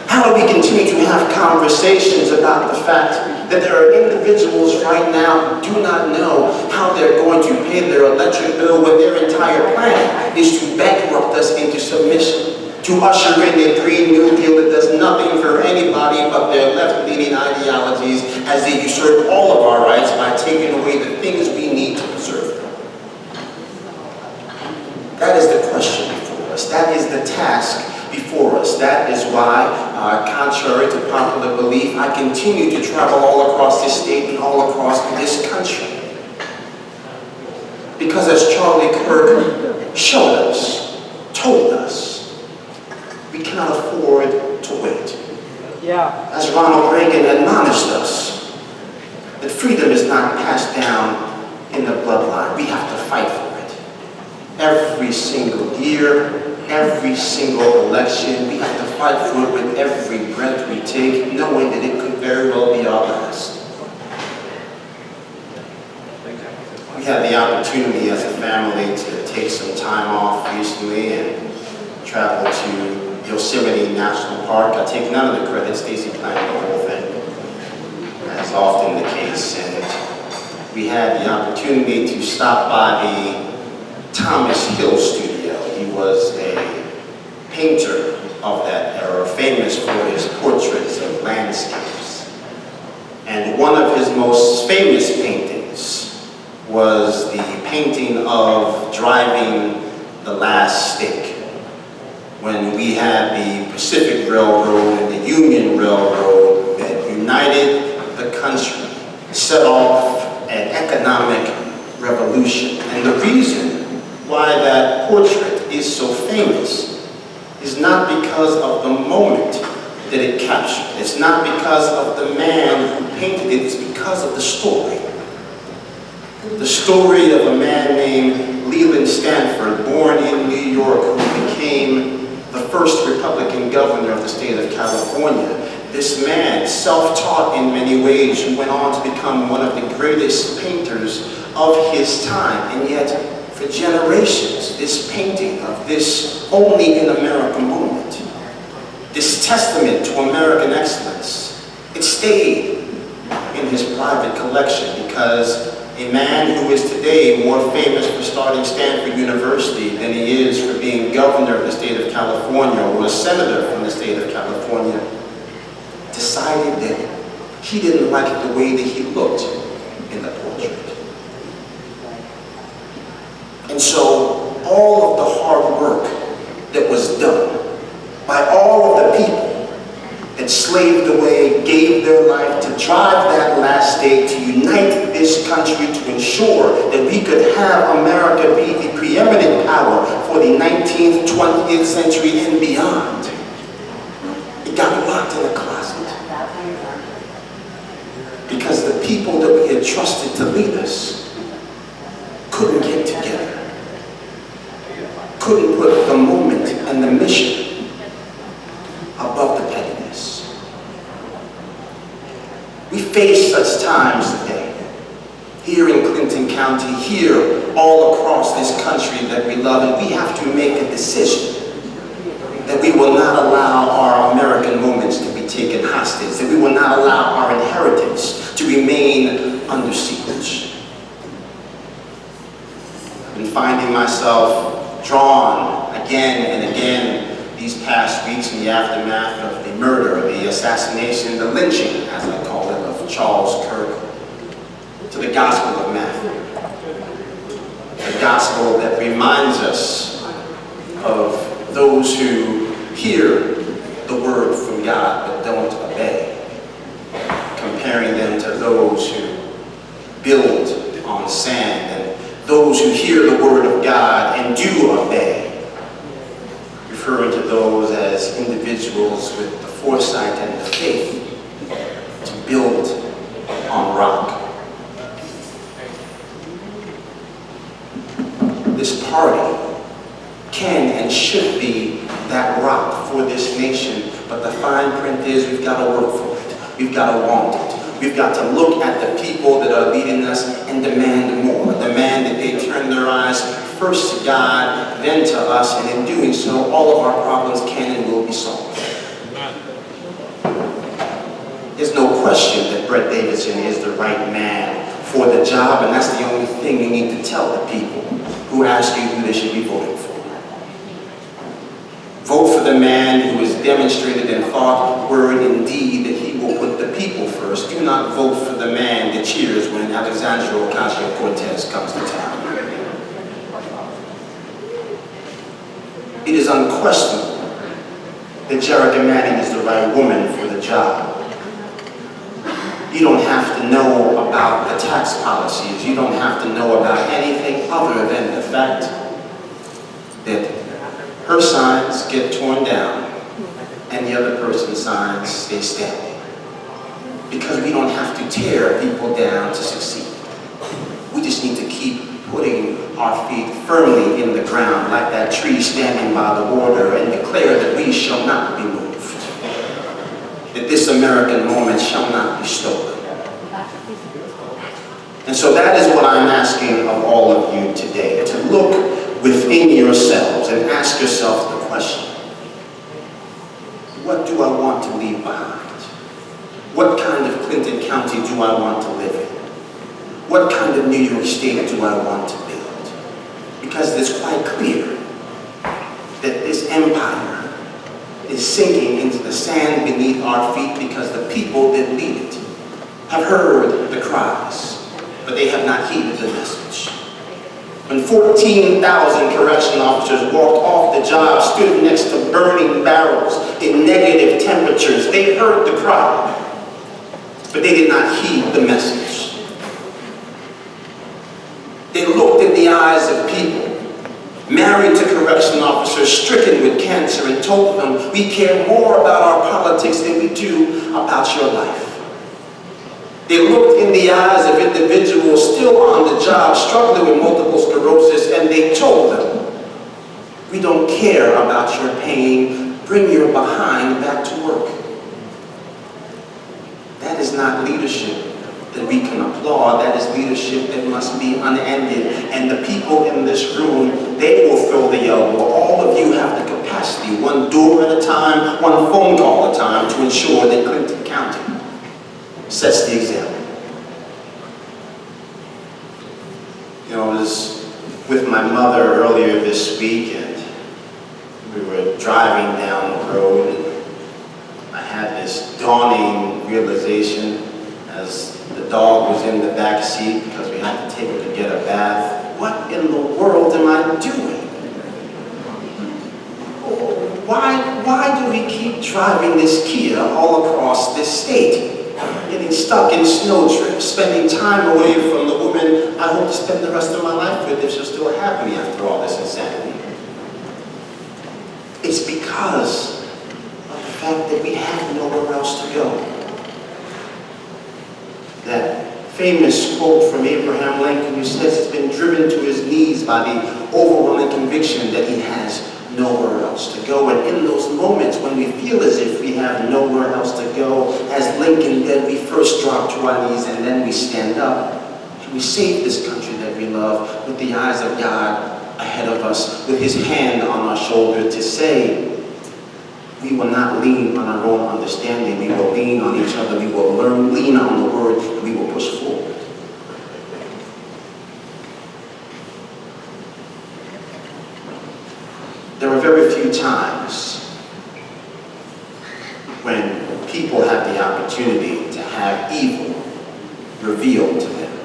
How do we continue to have conversations about the fact that there are individuals right now who do not know how they're going to pay their electric bill when their entire plan is to bankrupt us into submission, to usher in a Green New Deal that does nothing for anybody but their left-leaning ideologies as they usurp all of our rights by taking away the things we need to preserve them. That is the question before us. That is the task before us. That is why, contrary to popular belief, I continue to travel all across this state and all across this country. Because as Charlie Kirk showed us, told us, we cannot afford to wait. Yeah. As Ronald Reagan admonished us, that freedom is not passed down in the bloodline. We have to fight for it. Every single year, every single election, we have to fight for it with every breath we take, knowing that it could very well be our last. We had the opportunity as a family to take some time off recently and travel to Yosemite National Park. I take none of the credit. Stacy planned the whole thing, as often the case. And we had the opportunity to stop by the Thomas Hill studio. He was a painter of that era, famous for his portraits of landscapes. And one of his most famous paintings was the painting of Driving the Last Stake, when we had the Pacific Railroad and the Union Railroad that united the country, set off an economic revolution. And the reason why that portrait is so famous is not because of the moment that it captured. It's not because of the man who painted it. It's because of the story. The story of a man named Leland Stanford, born in New York, who became the first Republican governor of the state of California. This man, self-taught in many ways, who went on to become one of the greatest painters of his time, and yet for generations, this painting of this only in America moment, this testament to American excellence, it stayed in his private collection because a man who is today more famous for starting Stanford University than he is for being governor of the state of California or a senator from the state of California, decided that he didn't like the way that he looked in the portrait. And so all of the hard work that was done by all of the people that slaved away, gave their life to drive that last stake, to unite this country, to ensure that we could have America be the preeminent power for the 19th, 20th century and beyond. It got locked in a closet. Because the people that we had trusted to lead us couldn't get together. Couldn't put the moment and the mission above the pettiness. We face such times today, here in Clinton County, here all across this country that we love, and we have to make a decision that we will not allow our American moments to be taken hostage, that we will not allow our inheritance to remain under siege. I've been finding myself drawn again and again these past weeks in the aftermath of the murder, the assassination, the lynching, as I call it, of Charles Kirk, to the Gospel of Matthew. The gospel that reminds us of those who hear the word from God but don't obey, comparing them to those who build on sand and those who hear the word of God and do obey, referring to those as individuals with the foresight and the faith to build on rock. This party can and should be that rock for this nation, but the fine print is we've got to work for it. We've got to want it. We've got to look at the people that are leading us and demand more. Demand that they turn their eyes first to God, then to us, and in doing so, all of our problems can and will be solved. There's no question that Brett Davidson is the right man for the job, and that's the only thing you need to tell the people who ask you who they should be voting for. Vote for the man who has demonstrated in thought, word, and deed that he will put the people first. Do not vote for the man that cheers when Alexandria Ocasio-Cortez comes to town. It is unquestionable that Jerrica Manning is the right woman for the job. You don't have to know about the tax policies. You don't have to know about anything other than the fact that her signs get torn down and the other person's signs stay standing. Because we don't have to tear people down to succeed. We just need to keep putting our feet firmly in the ground like that tree standing by the water and declare that we shall not be moved. That this American moment shall not be stolen. And so that is what I'm asking of all of you today, to look within yourselves and ask yourself the question, what do I want to leave behind? What kind of Clinton County do I want to live in? What kind of New York State do I want to build? Because it's quite clear that this empire is sinking into the sand beneath our feet because the people that lead it have heard the cries, but they have not heeded the message. When 14,000 correction officers walked off the job, stood next to burning barrels in negative temperatures, they heard the cry, but they did not heed the message. They looked in the eyes of people married to correction officers stricken with cancer and told them, we care more about our politics than we do about your life. They looked in the eyes of individuals still on the job struggling with multiple sclerosis and they told them, we don't care about your pain, bring your behind back to work. That is not leadership that we can applaud. That is leadership that must be unended. And the people in this room, they will throw the elbow. All of you have the capacity, one door at a time, one phone call at a time, to ensure that Clinton County sets the example. You know, I was with my mother earlier this week and we were driving down the road and I had this dawning realization as the dog was in the back seat because we had to take her to get a bath. What in the world am I doing? Why do we keep driving this Kia all across this state? Getting stuck in snowdrifts, spending time away from the woman I hope to spend the rest of my life with if she'll still have me after all this insanity. It's because of the fact that we have nowhere else to go. That famous quote from Abraham Lincoln who says he's been driven to his knees by the overwhelming conviction that he has nowhere else to go. And in those moments when we feel as if we have nowhere else to go, as Lincoln did, we first drop to our knees and then we stand up. And we save this country that we love with the eyes of God ahead of us, with his hand on our shoulder to say, we will not lean on our own understanding. We will lean on each other. We will lean on the word, and we will push forward. There are very few times when people have the opportunity to have evil revealed to them.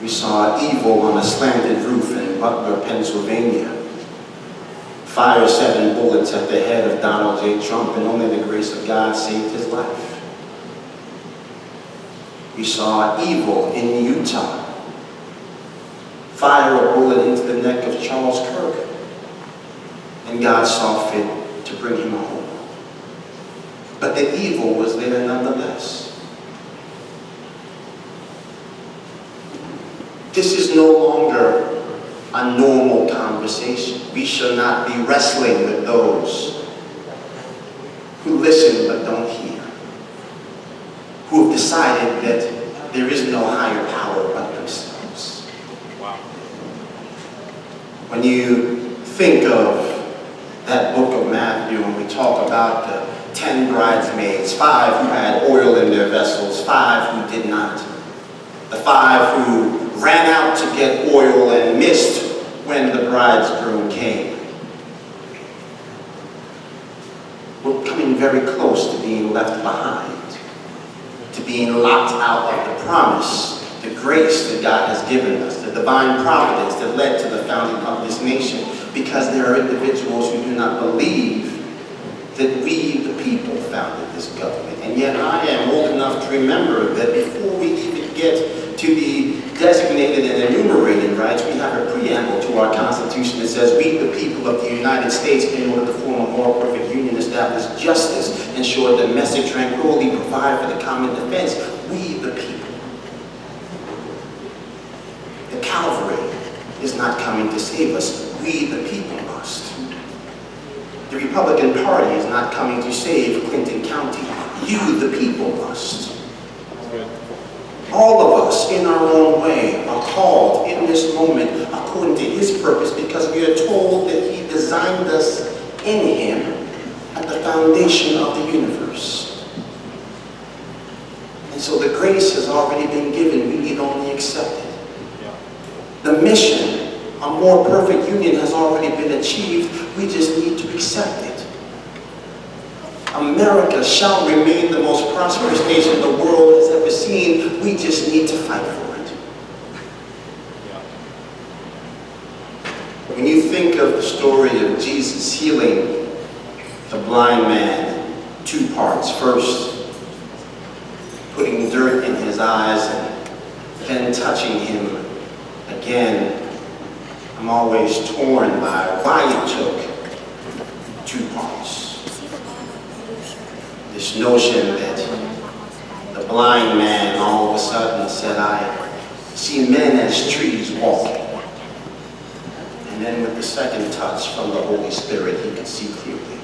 We saw evil on a slanted roof in Butler, Pennsylvania. Fire 7 bullets at the head of Donald J. Trump, and only the grace of God saved his life. We saw evil in Utah. Fire a bullet into the neck of Charles Kirk, and God saw fit to bring him home. But the evil was there nonetheless. This is no longer a normal conversation. We shall not be wrestling with those who listen but don't hear, who have decided that there is no higher power but themselves. Wow. When you think of that book of Matthew, when we talk about the 10 bridesmaids, 5 who had oil in their vessels, 5 who did not. The 5 who ran out to get oil and missed when the bridegroom came. We're coming very close to being left behind, to being locked out of the promise, the grace that God has given us, the divine providence that led to the founding of this nation, because there are individuals who do not believe that we, the people, founded this government. And yet I am old enough to remember that before we even get to the designated and enumerated rights, we have a preamble to our Constitution that says, we, the people of the United States, in order to form a more perfect union, establish justice, ensure domestic tranquility, provide for the common defense, we, the people. The Calvary is not coming to save us. We, the people, must. The Republican Party is not coming to save Clinton County. You, the people, must. All of us, in our own way, are called in this moment according to His purpose, because we are told that He designed us in Him at the foundation of the universe. And so the grace has already been given. We need only accept it. The mission, a more perfect union, has already been achieved. We just need to accept it. America shall remain the most prosperous nation the world has ever seen. We just need to fight for it. When you think of the story of Jesus healing the blind man, 2 parts. First, putting dirt in his eyes and then touching him again, I'm always torn by why it took 2 parts. This notion that the blind man all of a sudden said, I see men as trees walking. And then with the second touch from the Holy Spirit, he could see clearly.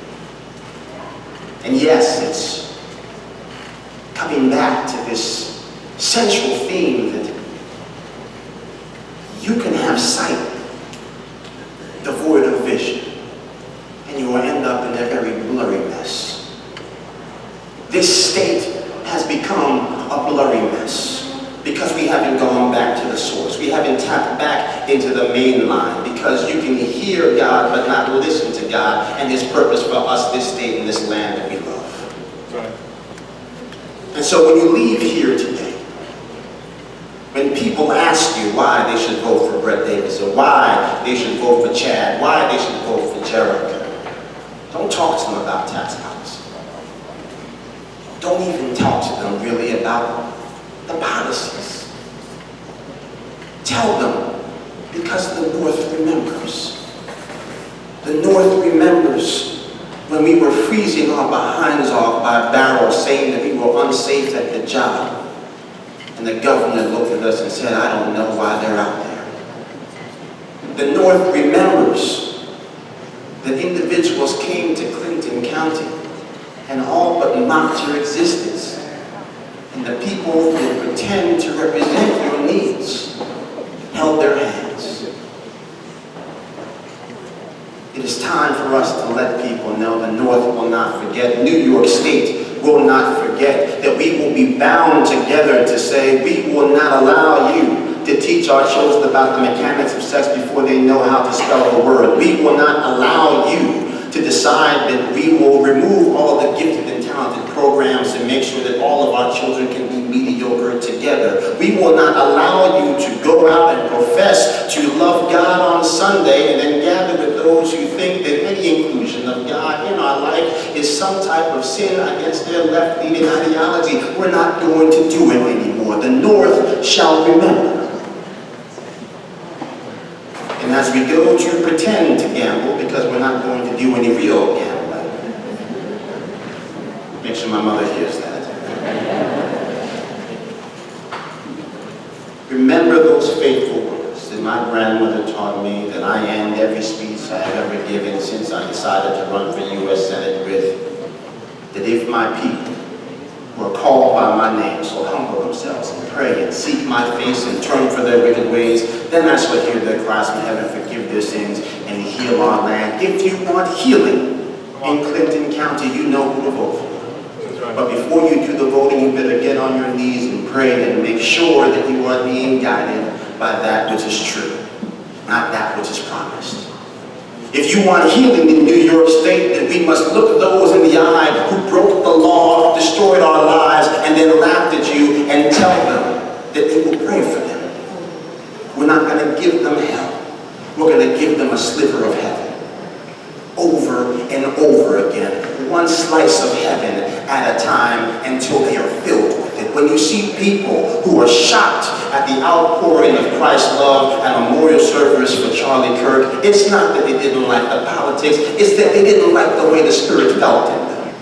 And yes, it's coming back to this central theme that you can have sight devoid of vision, and you will end up in a very blurry mess. This state has become a blurry mess because we haven't gone back to the source. We haven't tapped back into the main line, because you can hear God but not listen to God and His purpose for us, this state and this land that we love. Right. And so when you leave here today, when people ask you why they should vote for Brett Davis, or why they should vote for Chad, why they should vote for Jerica, don't talk to them about tax policy. Don't even talk to them really about the policies. Tell them, because the North remembers. The North remembers when we were freezing our behinds off by barrels, saying that we were unsafe at the job. And the governor looked at us and said, I don't know why they're out there. The North remembers that individuals came to Clinton County and all but mocked your existence. And the people that pretend to represent your needs held their hands. It is time for us to let people know the North will not forget. New York State will not forget that we will be bound together to say we will not allow you to teach our children about the mechanics of sex before they know how to spell the word. We will not allow you to decide that we will remove all of the gifted and talented programs and make sure that all of our children can be mediocre together. We will not allow you to go out and profess to love God on Sunday and then gather with those who think that any inclusion of God in our life is some type of sin against their left-leaning ideology. We're not going to do it anymore. The North shall remember. And as we go to pretend to gamble, because we're not going to do any real gambling, make sure my mother hears that. Remember those faithful words that my grandmother taught me, that I end every speech I have ever given since I decided to run for U.S. Senate with, that if my people who are called by my name shall humble themselves and pray and seek my face and turn from their wicked ways, then I shall hear their cries from heaven, forgive their sins, and heal our land. If you want healing, in Clinton County, you know who to vote for. But before you do the voting, you better get on your knees and pray and make sure that you are being guided by that which is true, not that which is promised. If you want healing in New York State, then we must look those in the eye who broke the law, destroyed our lives, and then laughed at you and tell them that we will pray for them. We're not going to give them hell. We're going to give them a sliver of heaven. Over and over again, one slice of heaven at a time until they are filled with it. When you see people who are shocked at the outpouring of Christ's love at a memorial service for Charlie Kirk, it's not that they didn't like the politics, it's that they didn't like the way the Spirit felt in them.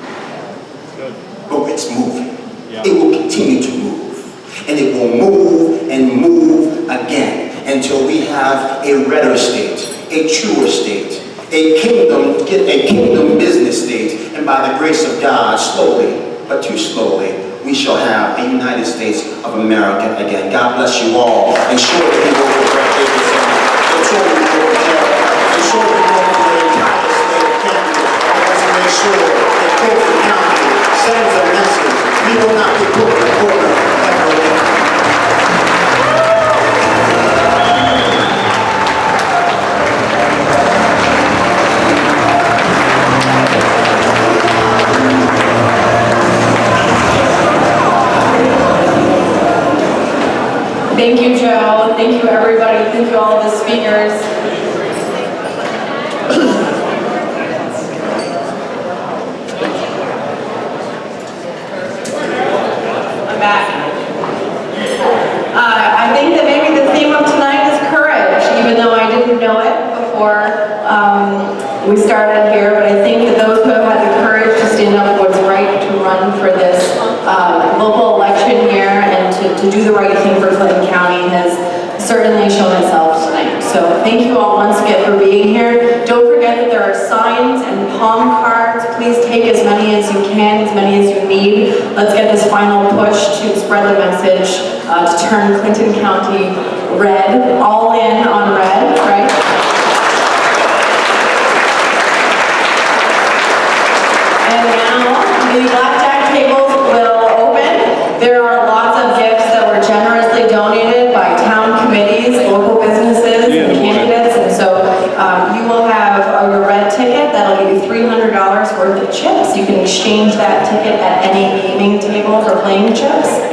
But it's moving. It will continue to move. And it will move and move again until we have a redder state, a truer state, a kingdom business state, and by the grace of God, slowly, but too slowly, we shall have a United States of America again. God bless you all, and surely we will regret Davidson, and surely we will regret, and surely we will regret the entire state of Kansas. Let's make sure that Fulton County sends a message. We will not be put in the corner ever again. Thank you, Joe. Thank you, everybody. Thank you, all of the speakers. I'm back. I think that maybe the theme of tonight is courage, even though I didn't know it before we started here. But I think that those who have had the courage to stand up for what's right, to run for this local election year, and to do the right thing for Clinton County has certainly shown itself tonight. So thank you all once again for being here. Don't forget that there are signs and palm cards. Please take as many as you can, as many as you need. Let's get this final push to spread the message to turn Clinton County red, all in on red, right? And now the blackjack tables will open. There are lots of gifts that were generously donated by town committees, local businesses, and candidates. And so you will have your red ticket. That'll give you $300 worth of chips. You can exchange that ticket at any gaming table for playing chips.